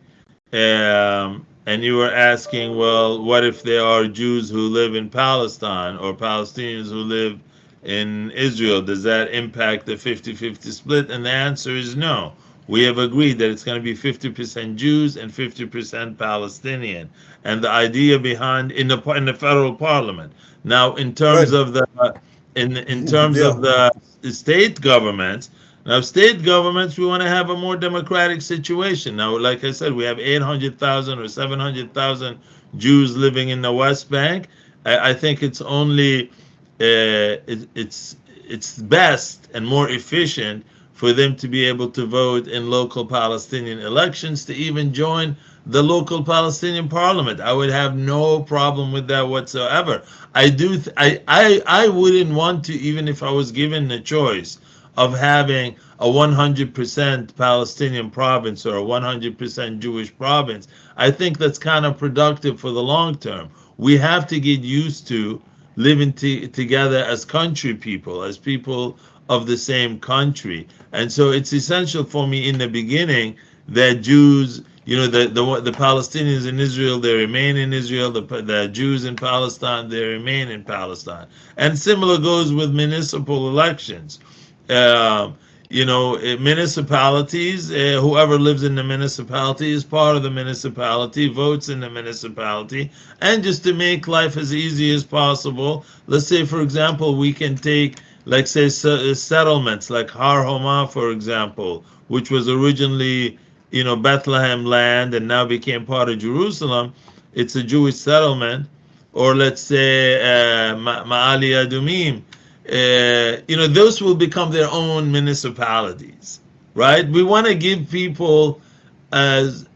And you were asking, well, what if there are Jews who live in Palestine or Palestinians who live in Israel? Does that impact the 50-50 split? And the answer is no. We have agreed that it's going to be 50% Jews and 50% Palestinian. And the idea behind in the federal parliament. Now, in terms of the of the state governments. Now, state governments, we want to have a more democratic situation. Now, like I said, we have 800,000 or 700,000 Jews living in the West Bank. I think it's only it's best and more efficient for them to be able to vote in local Palestinian elections, to even join the local Palestinian parliament. I would have no problem with that whatsoever. I wouldn't want to, even if I was given the choice of having a 100% Palestinian province or a 100% Jewish province. I think that's kind of productive for the long term. We have to get used to living together as country people, as people of the same country. And so it's essential for me in the beginning that Jews, the Palestinians in Israel, they remain in Israel. The Jews in Palestine, they remain in Palestine. And similar goes with municipal elections. Municipalities, whoever lives in the municipality is part of the municipality, votes in the municipality. And just to make life as easy as possible, let's say, for example, we can take, like, say, settlements like Har Homa, for example, which was originally, Bethlehem land and now became part of Jerusalem. It's a Jewish settlement. Or let's say Ma'ali Adumim, those will become their own municipalities, right? We want to give people as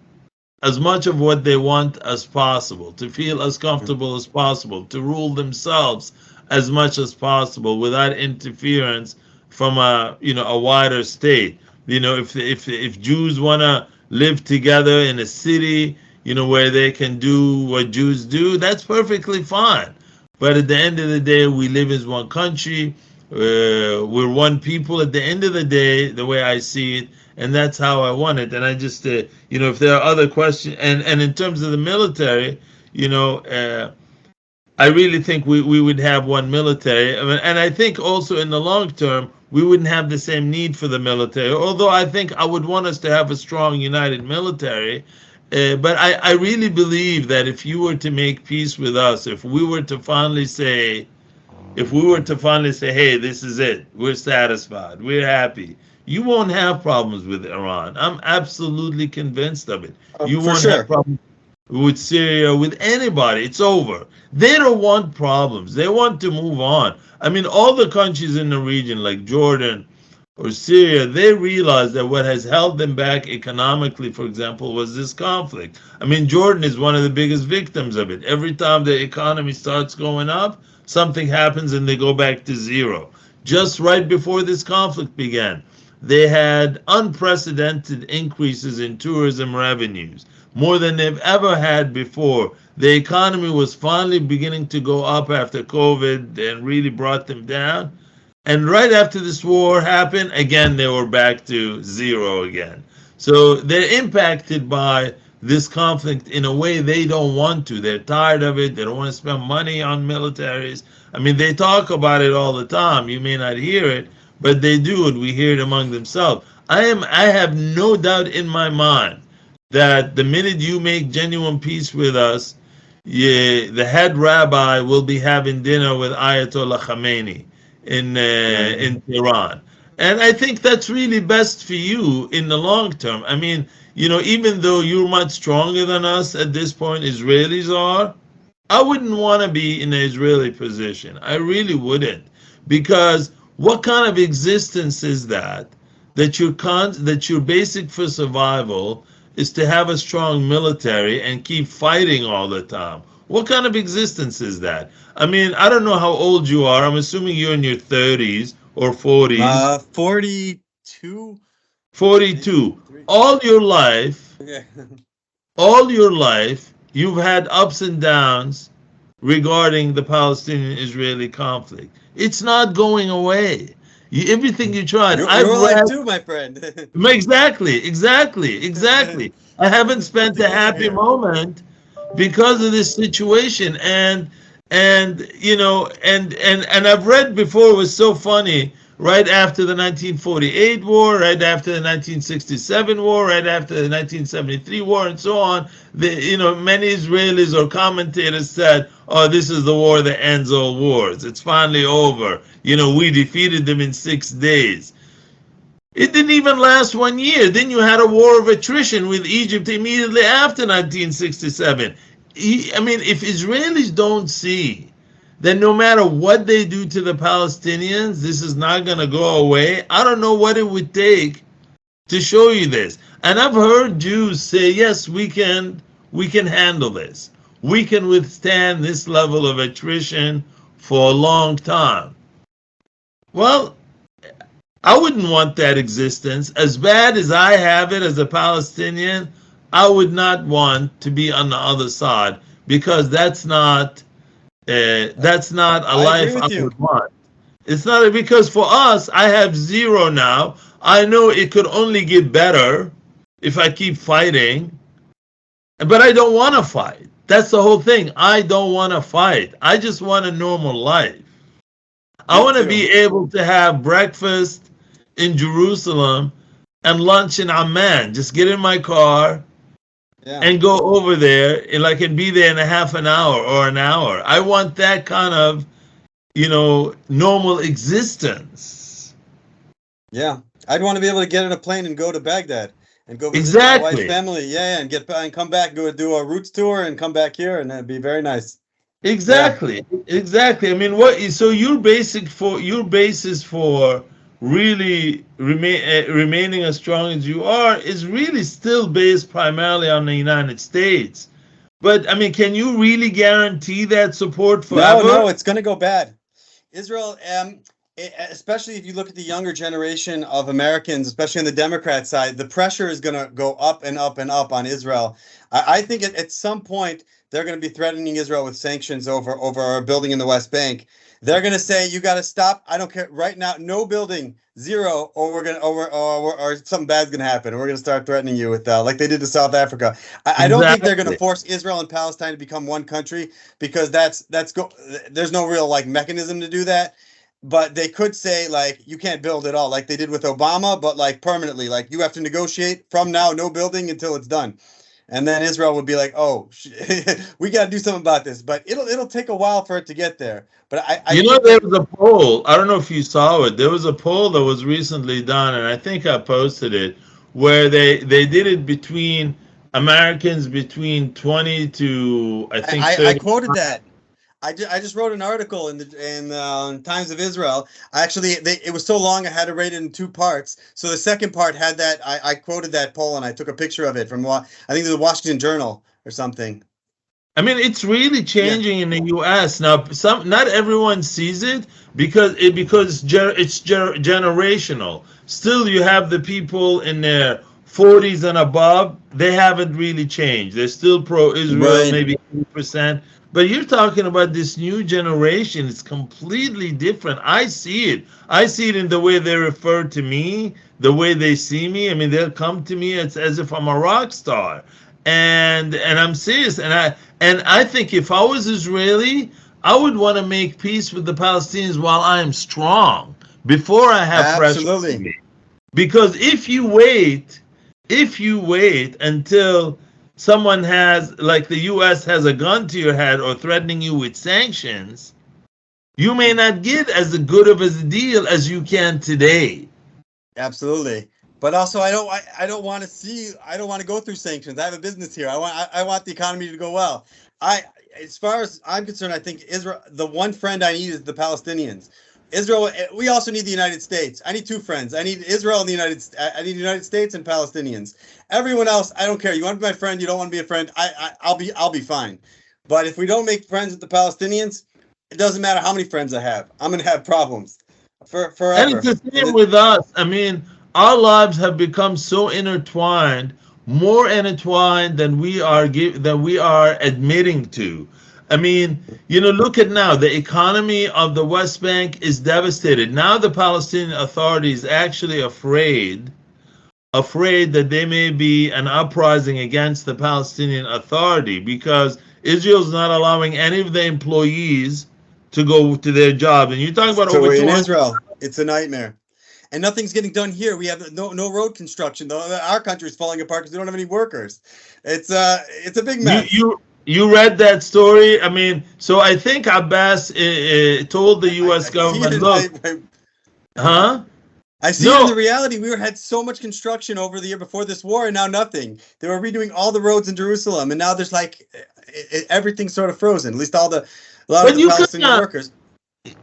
much of what they want as possible, to feel as comfortable as possible, to rule themselves as much as possible without interference from a wider state. If Jews want to live together in a city, where they can do what Jews do, that's perfectly fine. But at the end of the day, we live as one country. We're one people at the end of the day, the way I see it, and that's how I want it. And I just, if there are other questions, and in terms of the military, I really think we would have one military. And I think also in the long term, we wouldn't have the same need for the military. Although I think I would want us to have a strong, united military. But I really believe that if you were to make peace with us, if we were to finally say, hey, this is it, we're satisfied, we're happy, you won't have problems with Iran. I'm absolutely convinced of it. You won't have problems with Syria, with anybody. It's over. They don't want problems. They want to move on. I mean, all the countries in the region, like Jordan or Syria, they realize that what has held them back economically, for example, was this conflict. I mean, Jordan is one of the biggest victims of it. Every time the economy starts going up, something happens and they go back to zero. Just right before this conflict began, they had unprecedented increases in tourism revenues, more than they've ever had before. The economy was finally beginning to go up after COVID and really brought them down. And right after this war happened, again, they were back to zero again. So they're impacted by this conflict in a way they don't want to. They're tired of it. They don't want to spend money on militaries. I mean, they talk about it all the time. You may not hear it, but they do, and we hear it among themselves. I have no doubt in my mind that the minute you make genuine peace with us, the head rabbi will be having dinner with Ayatollah Khamenei in Iran. And I think that's really best for you in the long term. I mean, even though you're much stronger than us at this point, Israelis are, I wouldn't want to be in the Israeli position. I really wouldn't. Because what kind of existence is that your basic for survival is to have a strong military and keep fighting all the time? What kind of existence is that? I mean, I don't know how old you are. I'm assuming you're in your 30s or 40s. 42. 42. Yeah. All your life, you've had ups and downs regarding the Palestinian-Israeli conflict. It's not going away. Everything you tried. You're alive too, my friend. Exactly. I haven't spent a happy moment because of this situation, and I've read before. It was so funny. Right after the 1948 war, right after the 1967 war, right after the 1973 war, and so on, many Israelis or commentators said, "Oh, this is the war that ends all wars. It's finally over. We defeated them in 6 days." It didn't even last 1 year. Then you had a war of attrition with Egypt immediately after 1967. I mean, if Israelis don't see that no matter what they do to the Palestinians, this is not going to go away, I don't know what it would take to show you this. And I've heard Jews say, yes, we can handle this. We can withstand this level of attrition for a long time. Well, I wouldn't want that existence. As bad as I have it as a Palestinian, I would not want to be on the other side, because that's not a life I would want. It's not, because for us, I have zero now. I know it could only get better if I keep fighting, but I don't want to fight. That's the whole thing. I don't want to fight. I just want a normal life. I want to be able to have breakfast in Jerusalem and lunch in Amman. Just get in my car and go over there, and I can be there in a half an hour or an hour. I want that kind of, normal existence. Yeah, I'd want to be able to get in a plane and go to Baghdad and go visit my wife's family. And come back, go do a roots tour and come back here, and that'd be very nice. Yeah. Exactly, exactly. I mean, what is so your basis for really remaining as strong as you are is really still based primarily on the United States. But I mean, can you really guarantee that support No, forever? no, it's going to go bad. Israel, especially if you look at the younger generation of Americans, especially on the Democrat side, the pressure is going to go up and up and up on Israel. I think at some point they're going to be threatening Israel with sanctions over our building in the West Bank. They're going to say you got to stop. I don't care right now. No building, zero, or we're gonna or something bad's going to happen. We're going to start threatening you with like they did to South Africa. I don't think they're going to Exactly. force Israel and Palestine to become one country because there's no real like mechanism to do that, but they could say like you can't build at all like they did with Obama, but like permanently, like you have to negotiate from now, no building until it's done. And then Israel would be like, oh we got to do something about this, but it'll take a while for it to get there. But I You know, think there that was a poll. I don't know if you saw it. There was a poll that was recently done, and I think I posted it, where they did it between Americans between 20 to I think I 30. quoted that. I just wrote an article in Times of Israel. It was so long I had to rate it in two parts. So the second part had that I quoted that poll and I took a picture of it from I think it was the Washington Journal or something. I mean, it's really Yeah. changing in the U.S. now. Not everyone sees it because it's generational. Still, you have the people in their 40s and above. They haven't really changed. They're still pro-Israel, Right. maybe 80%. But you're talking about this new generation. It's completely different. I see it. I see it in the way they refer to me, the way they see me. I mean, they'll come to me as if I'm a rock star, and I'm serious. And I think if I was Israeli, I would want to make peace with the Palestinians while I am strong, before I have pressure on Absolutely. me. Because if you wait until someone has, like the U.S. has a gun to your head or threatening you with sanctions, you may not get as good of a deal as you can today. Absolutely. But also, I don't want to see. I don't want to go through sanctions. I have a business here. I want the economy to go well. I, as far as I'm concerned, I think Israel. The one friend I need is the Palestinians. Israel. We also need the United States. I need two friends. I need Israel and the I need the United States and Palestinians. Everyone else, I don't care. You want to be my friend? You don't want to be a friend? I'll be fine. But if we don't make friends with the Palestinians, it doesn't matter how many friends I have. I'm gonna have problems And it's forever. the And same with us. I mean, our lives have become so intertwined, more intertwined than we are admitting to. I mean, look at now. The economy of the West Bank is devastated. Now the Palestinian Authority is actually afraid that there may be an uprising against the Palestinian Authority because Israel's not allowing any of the employees to go to their jobs. And you're talking about over so in 200. Israel, it's a nightmare, and nothing's getting done here. We have no road construction. Though our country's falling apart because we don't have any workers. It's a big You mess. you you read that story? I mean, so I think Abbas told the U.S. I see it government, in "Look, huh? I see it in No, the reality. We had so much construction over the year before this war, and now nothing. They were redoing all the roads in Jerusalem, and now there's like everything's sort of frozen. At least a lot of but the Palestinian workers.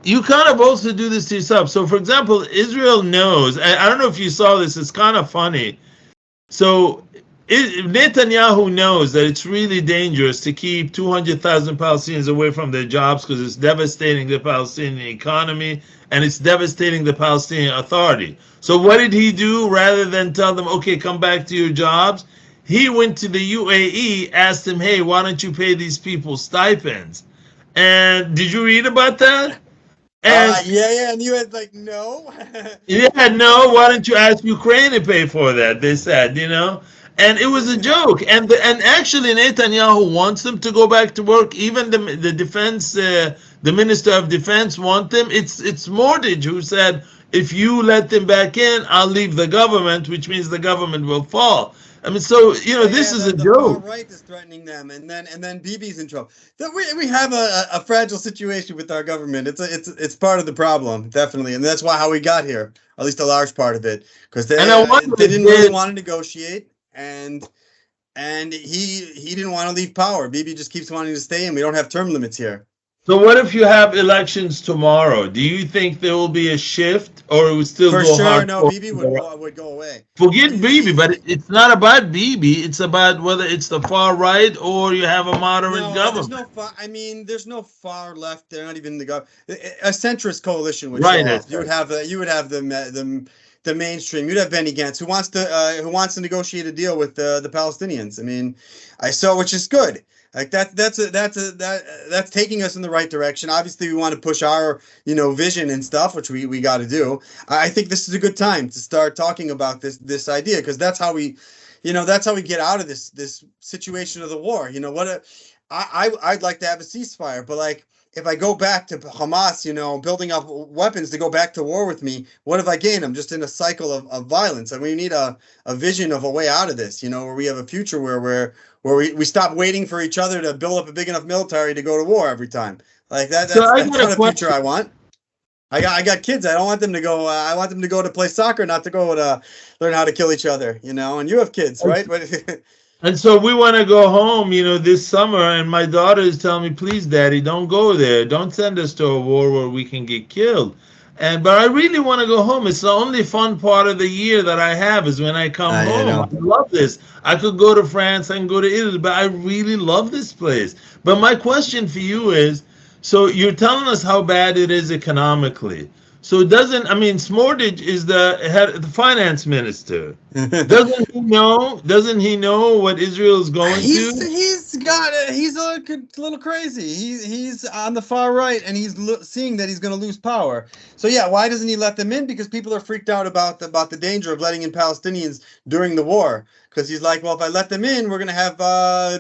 you kind of also do this to yourself. So, for example, Israel knows. I don't know if you saw this. It's kind of funny. So Netanyahu knows that it's really dangerous to keep 200,000 Palestinians away from their jobs because it's devastating the Palestinian economy and it's devastating the Palestinian Authority. So what did he do? Rather than tell them, okay, come back to your jobs, he went to the UAE, asked them, hey, why don't you pay these people stipends? And did you read about that? And Yeah, and you had like no. yeah, no, why don't you ask Ukraine to pay for that? They said. And it was a joke. And actually Netanyahu wants them to go back to work. Even the defense, the minister of defense want them. It's Mordich who said, if you let them back in, I'll leave the government, which means the government will fall. I mean, so this Yeah, is a the far joke. right is threatening them, and then Bibi's in trouble. That we have a fragile situation with our government. It's part of the problem, definitely, and that's why how we got here. At least a large part of it, because And I wonder they if didn't really they want to negotiate, and and he didn't want to leave power. Bibi just keeps wanting to stay, and we don't have term limits here. So what if you have elections tomorrow? Do you think there will be a shift, or it will still For go sure, no, hardcore? Bibi would go away. Forget Bibi, He, but it's not about Bibi. It's about whether it's the far right or you have a moderate no, there's government. no far. I mean, there's no far left. They're not even the go. A centrist coalition would Right. show up. You would have the mainstream. You'd have Benny Gantz, who wants to negotiate a deal with the Palestinians. I mean, I saw, which is good. Like that's taking us in the right direction. Obviously, we want to push our vision and stuff, which we got to do. I think this is a good time to start talking about this idea, because that's how we get out of this situation of the war. I'd like to have a ceasefire, but like, if I go back to Hamas, building up weapons to go back to war with me, what have I gained? I'm just in a cycle of violence. And we need a vision of a way out of this, where we have a future where we stop waiting for each other to build up a big enough military to go to war every time. Like that's not a future I want. I got kids. I don't want them to go. I want them to go to play soccer, not to go to learn how to kill each other. And you have kids, right? But And so we want to go home, this summer, and my daughter is telling me, please, Daddy, don't go there. Don't send us to a war where we can get killed. But I really want to go home. It's the only fun part of the year that I have is when I come home. I love this. I could go to France, I can go to Italy, but I really love this place. But my question for you is, so you're telling us how bad it is economically. So Smordich is the finance minister. Doesn't he know what Israel is going to? He's a little crazy. He's on the far right, and he's seeing that he's going to lose power. So yeah, why doesn't he let them in? Because people are freaked out about the danger of letting in Palestinians during the war. Because he's like, well, if I let them in, we're going to have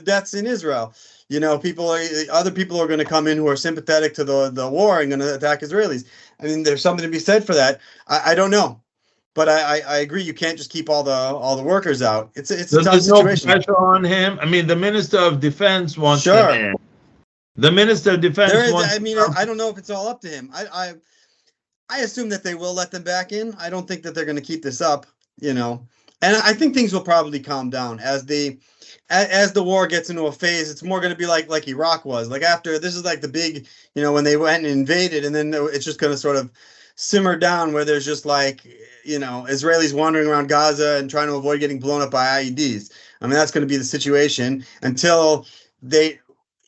deaths in Israel. Other people are going to come in who are sympathetic to the war and going to attack Israelis. I mean, there's something to be said for that. I don't know, but I agree. You can't just keep all the workers out. It's a tough situation. No pressure on him. I mean, the Minister of Defense wants him in. The Minister of Defense wants. I don't know if it's all up to him. I assume that they will let them back in. I don't think that they're going to keep this up. And I think things will probably calm down as the war gets into a phase. It's more going to be like Iraq was. Like after this is like the big, when they went and invaded, and then it's just going to sort of simmer down where there's just like, Israelis wandering around Gaza and trying to avoid getting blown up by IEDs. I mean, that's going to be the situation until they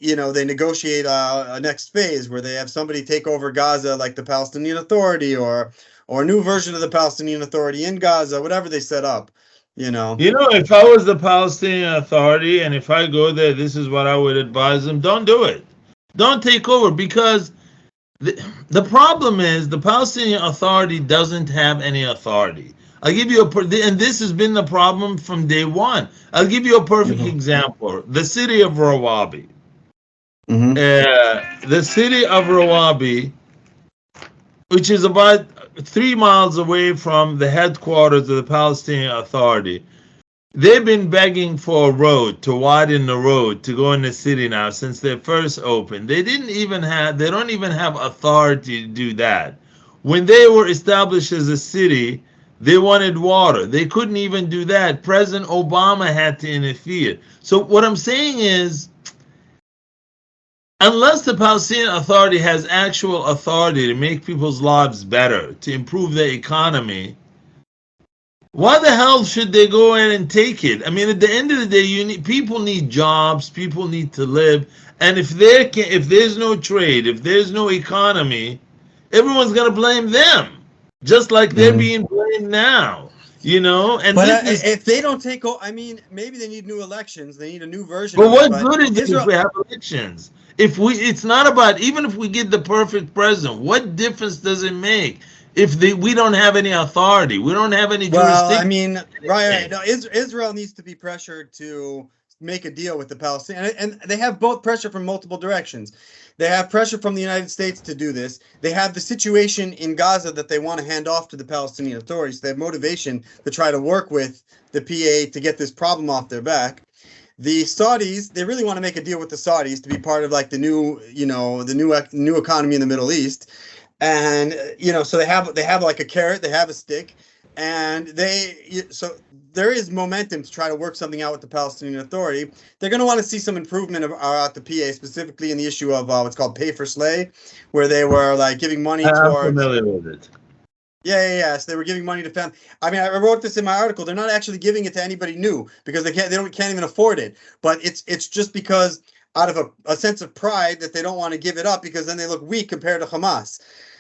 negotiate a next phase where they have somebody take over Gaza, like the Palestinian Authority or a new version of the Palestinian Authority in Gaza, whatever they set up. If I was the Palestinian Authority and if I go there, this is what I would advise them. Don't do it. Don't take over, because the problem is the Palestinian Authority doesn't have any authority. I'll give you and this has been the problem from day one. I'll give you a perfect example. The city of Rawabi. The city of Rawabi, which is about 3 miles away from the headquarters of the Palestinian Authority. They've been begging for a road, to widen the road to go in the city now since they first opened. They don't even have authority to do that. When they were established as a city, they wanted water. They couldn't even do that. President Obama had to interfere. So what I'm saying is, unless the Palestinian Authority has actual authority to make people's lives better, to improve their economy, why the hell should they go in and take it? I mean, at the end of the day, people need jobs, people need to live, and if there's no trade, if there's no economy, everyone's going to blame them, just like they're being blamed now. And but if they don't take over, maybe they need new elections. They need a new version. But what good is it if we have elections? It's not about, even if we get the perfect president, what difference does it make if we don't have any authority? We don't have any jurisdiction. Right. No, Israel needs to be pressured to make a deal with the Palestinians, and they have both pressure from multiple directions. They have pressure from the United States to do this. They have the situation in Gaza that they want to hand off to the Palestinian authorities. They have motivation to try to work with the PA to get this problem off their back. The Saudis, they really want to make a deal with the Saudis to be part of like the new economy in the Middle East. And so they have like a carrot, they have a stick, and the there is momentum to try to work something out with the Palestinian Authority, they're going to want to see some improvement at the PA, specifically in the issue of what's called pay for slay, where they were like giving money I'm towards. familiar with it. Yeah. So they were giving money to family. I mean, I wrote this in my article. They're not actually giving it to anybody new because they can't even afford it. But it's just because out of a sense of pride that they don't want to give it up because then they look weak compared to Hamas.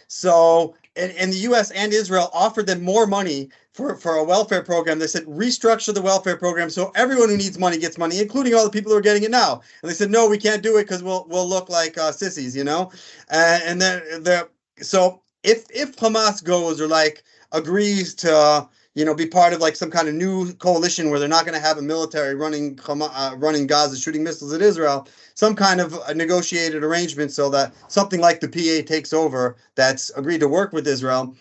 So, and the U.S. and Israel offered them more money for a welfare program. They said restructure the welfare program so everyone who needs money gets money, including all the people who are getting it now. And they said no, we can't do it because we'll look like sissies, you know. And then so if Hamas goes or like agrees to be part of like some kind of new coalition where they're not going to have a military running Gaza shooting missiles at Israel, some kind of a negotiated arrangement so that something like the PA takes over that's agreed to work with Israel.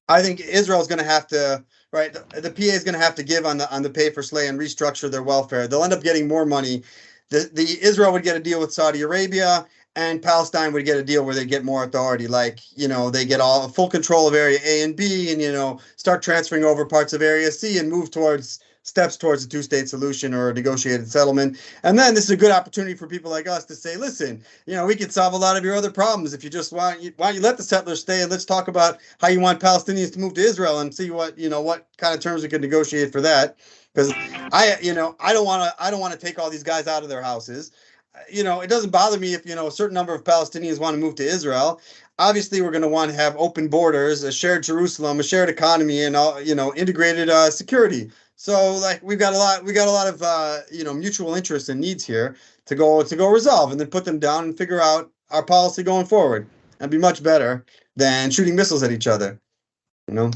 I think Israel's going to have to, right? The PA is going to have to give on the pay for slay and restructure their welfare. They'll end up getting more money. The Israel would get a deal with Saudi Arabia, and Palestine would get a deal where they get more authority, like, they get all full control of area A and B and, start transferring over parts of area C and move towards steps towards a two-state solution or a negotiated settlement. And then this is a good opportunity for people like us to say, listen, we could solve a lot of your other problems if you just why don't you let the settlers stay and let's talk about how you want Palestinians to move to Israel and see what kind of terms we could negotiate for that. Because I don't want to take all these guys out of their houses. It doesn't bother me if, a certain number of Palestinians want to move to Israel. Obviously, we're going to want to have open borders, a shared Jerusalem, a shared economy, and all, integrated security. So, like, we got a lot of, mutual interests and needs here to go resolve and then put them down and figure out our policy going forward and be much better than shooting missiles at each other. No,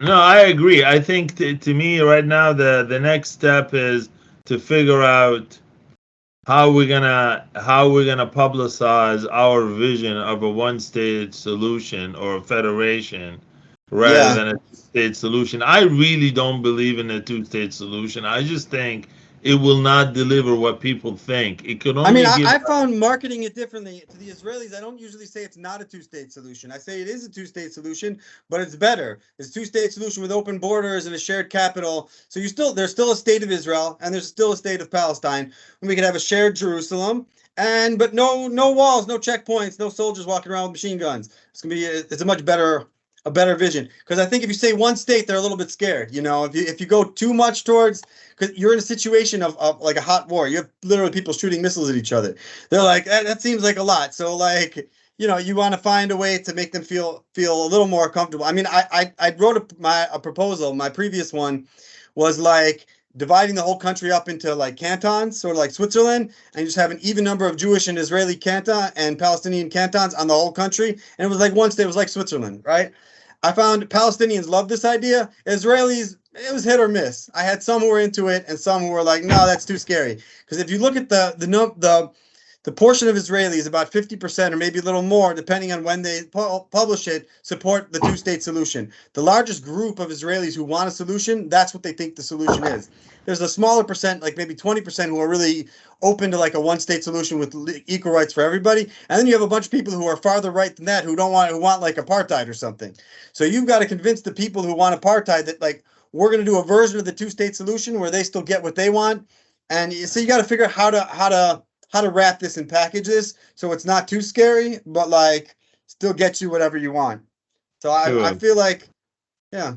I agree. I think to me right now, the next step is to figure out how we're gonna publicize our vision of a one-state solution or a federation rather than a two-state solution. I really don't believe in a two-state solution. I just think it will not deliver what people think. It could only. I found marketing it differently to the Israelis. I don't usually say it's not a two-state solution. I say it is a two-state solution, but it's better. It's a two-state solution with open borders and a shared capital. So there's still a state of Israel and there's still a state of Palestine. And we could have a shared Jerusalem but no walls, no checkpoints, no soldiers walking around with machine guns. It's a much better. A better vision, because I think if you say one state, they're a little bit scared. If you go too much towards, because you're in a situation of like a hot war. You have literally people shooting missiles at each other. They're like, that seems like a lot. So like, you want to find a way to make them feel a little more comfortable. I mean, I wrote a proposal. My previous one was like dividing the whole country up into like cantons, sort of like Switzerland, and just have an even number of Jewish and Israeli canton and Palestinian cantons on the whole country. And it was like one state, it was like Switzerland, right? I found Palestinians love this idea. Israelis, it was hit or miss. I had some who were into it and some who were like, no, that's too scary. Because if you look at the portion of Israelis, about 50% or maybe a little more, depending on when they publish it, support the two-state solution. The largest group of Israelis who want a solution, that's what they think the solution is. There's a smaller percent, like maybe 20%, who are really open to like a one-state solution with equal rights for everybody. And then you have a bunch of people who are farther right than that who want like apartheid or something. So you've got to convince the people who want apartheid that like we're going to do a version of the two-state solution where they still get what they want. And so you got to figure out how to wrap this and package this so it's not too scary, but like still get you whatever you want. So I feel like, yeah.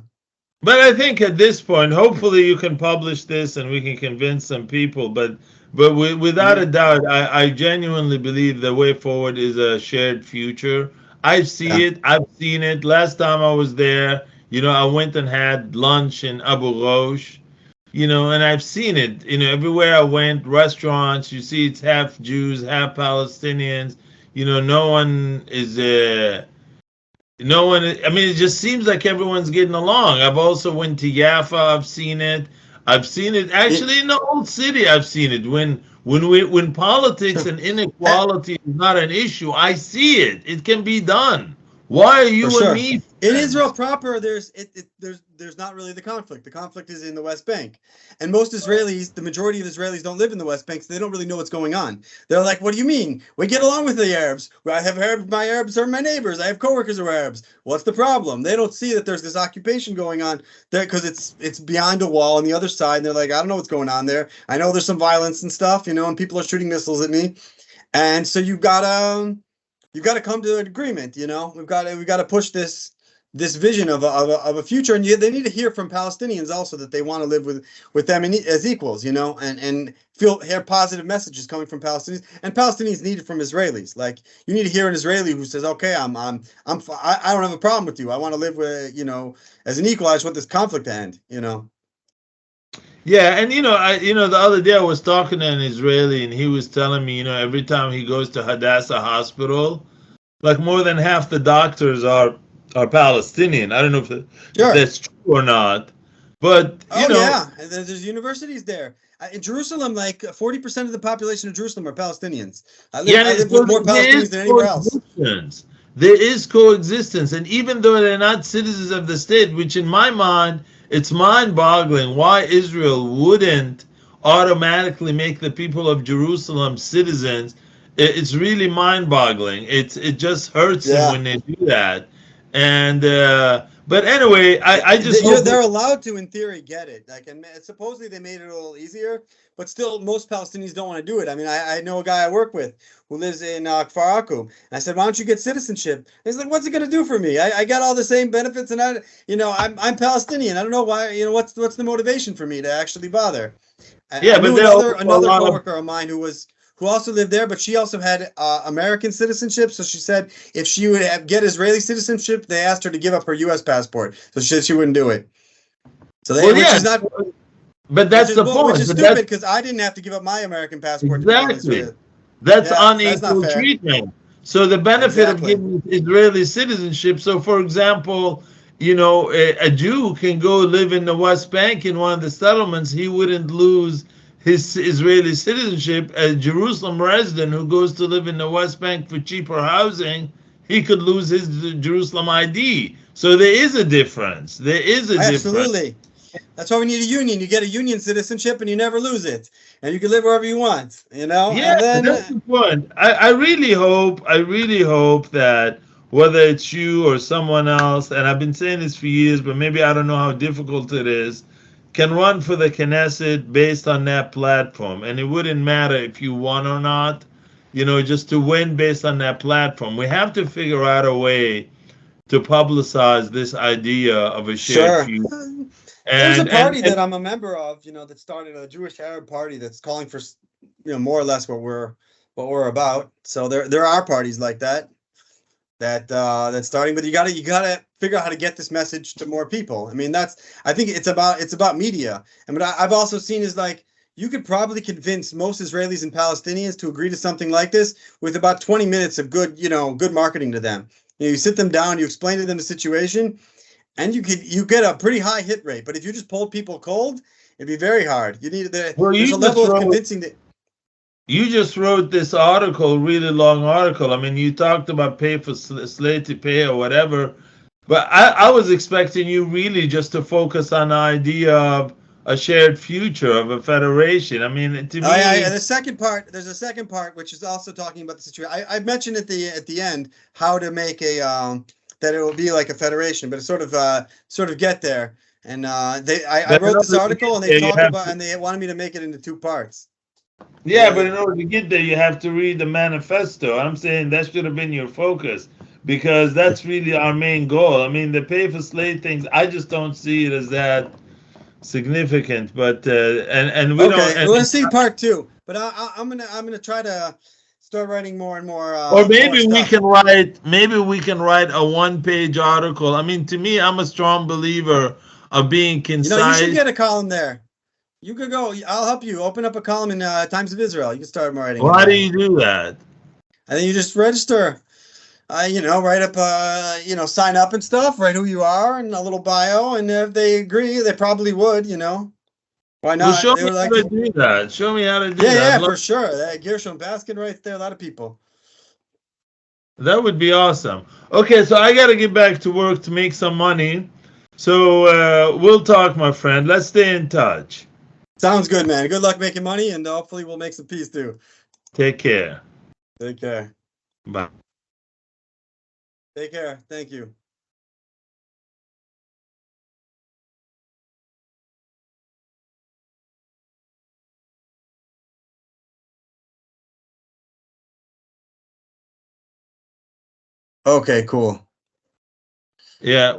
But I think at this point, hopefully you can publish this and we can convince some people. But without a doubt, I genuinely believe the way forward is a shared future. I've seen it. Last time I was there, I went and had lunch in Abu Ghosh, and I've seen it, everywhere I went, restaurants, you see it's half Jews, half Palestinians, I mean, it just seems like everyone's getting along. I've also went to Jaffa. I've seen it actually in the old city. I've seen it when politics and inequality is not an issue. I see it. It can be done. Why are you and me? In Israel proper, there's there's not really the conflict. The conflict is in the West Bank. And most Israelis, the majority of Israelis don't live in the West Bank, so they don't really know what's going on. They're like, what do you mean? We get along with the Arabs. I have Arabs, my Arabs are my neighbors. I have coworkers who are Arabs. What's the problem? They don't see that there's this occupation going on there because it's behind a wall on the other side. And they're like, I don't know what's going on there. I know there's some violence and stuff, and people are shooting missiles at me. And so you've got to come to an agreement. We've got to push this vision of a future, and they need to hear from Palestinians also that they want to live with them as equals, and hear positive messages coming from Palestinians, and Palestinians need it from Israelis. Like, you need to hear an Israeli who says, okay, I don't have a problem with you. I want to live with, as an equal. I just want this conflict to end. Yeah, and the other day I was talking to an Israeli, and he was telling me, every time he goes to Hadassah Hospital, like more than half the doctors are Palestinian. I don't know if that's true or not, but yeah, there's universities there. In Jerusalem, like 40% of the population of Jerusalem are Palestinians. I live with more Palestinians than anywhere else. There is coexistence, and even though they're not citizens of the state, which in my mind, it's mind-boggling why Israel wouldn't automatically make the people of Jerusalem citizens. It's really mind-boggling. It just hurts them when they do that. And but anyway, I just they're allowed to, in theory, get it. Like, and supposedly they made it a little easier, but still, most Palestinians don't want to do it. I mean, I know a guy I work with who lives in Kfar Akum, and I said, "Why don't you get citizenship?" And he's like, "What's it going to do for me? I got all the same benefits, and I'm Palestinian. I don't know why. What's the motivation for me to actually bother?" But another coworker of mine who also lived there, but she also had American citizenship. So she said if she would get Israeli citizenship, they asked her to give up her U.S. passport. So she said she wouldn't do it. So which is not. But that's the point. Which is stupid because I didn't have to give up my American passport. Exactly. That's unequal treatment. So the benefit of giving Israeli citizenship. So, for example, a Jew can go live in the West Bank in one of the settlements. He wouldn't lose his Israeli citizenship. A Jerusalem resident who goes to live in the West Bank for cheaper housing, he could lose his Jerusalem ID. So there is a difference. Absolutely. That's why we need a union. You get a union citizenship and you never lose it. And you can live wherever you want, Yeah, that's the point. I really hope that whether it's you or someone else, and I've been saying this for years, but maybe I don't know how difficult it is, can run for the Knesset based on that platform. And it wouldn't matter if you won or not, just to win based on that platform. We have to figure out a way to publicize this idea of a shared future. There's a party that I'm a member of, that started a Jewish Arab party that's calling for, more or less what we're about. So there are parties like that's starting, but you gotta figure out how to get this message to more people. I mean, I think it's about media. And what I've also seen is, like, you could probably convince most Israelis and Palestinians to agree to something like this with about 20 minutes of good marketing to them. You sit them down, you explain to them the situation, and you get a pretty high hit rate. But if you just polled people cold, it'd be very hard. There's a level of convincing that. You just wrote this article, really long article. I mean, you talked about pay for slave to pay or whatever, but I was expecting you really just to focus on the idea of a shared future, of a federation. I mean, to me, there's a second part which is also talking about the situation. I mentioned at the end how to make that it will be like a federation, but it's sort of get there. And I wrote this article, and they talked about, and they wanted me to make it into 2 parts. Yeah, but in order to get there, you have to read the manifesto. I'm saying that should have been your focus, because that's really our main goal. I mean, the pay for slave things, I just don't see it as that significant. But and we don't. We're gonna see part 2, but I'm gonna try to start writing more and more. Or maybe we can write a 1-page article. I mean, to me, I'm a strong believer of being concise. You should get a column there. You could go. I'll help you. Open up a column in Times of Israel. You can start writing. Why do you do that? And then you just register. Write up. Sign up and stuff. Write who you are and a little bio. And if they agree, they probably would. Why not? Well, show me how to do that. Show me how to do that. Yeah, for sure. Gershon Baskin writes there. A lot of people. That would be awesome. Okay, so I got to get back to work to make some money. So we'll talk, my friend. Let's stay in touch. Sounds good, man. Good luck making money, and hopefully we'll make some peace too. Take care. Take care. Bye. Take care. Thank you. Okay, cool. Yeah.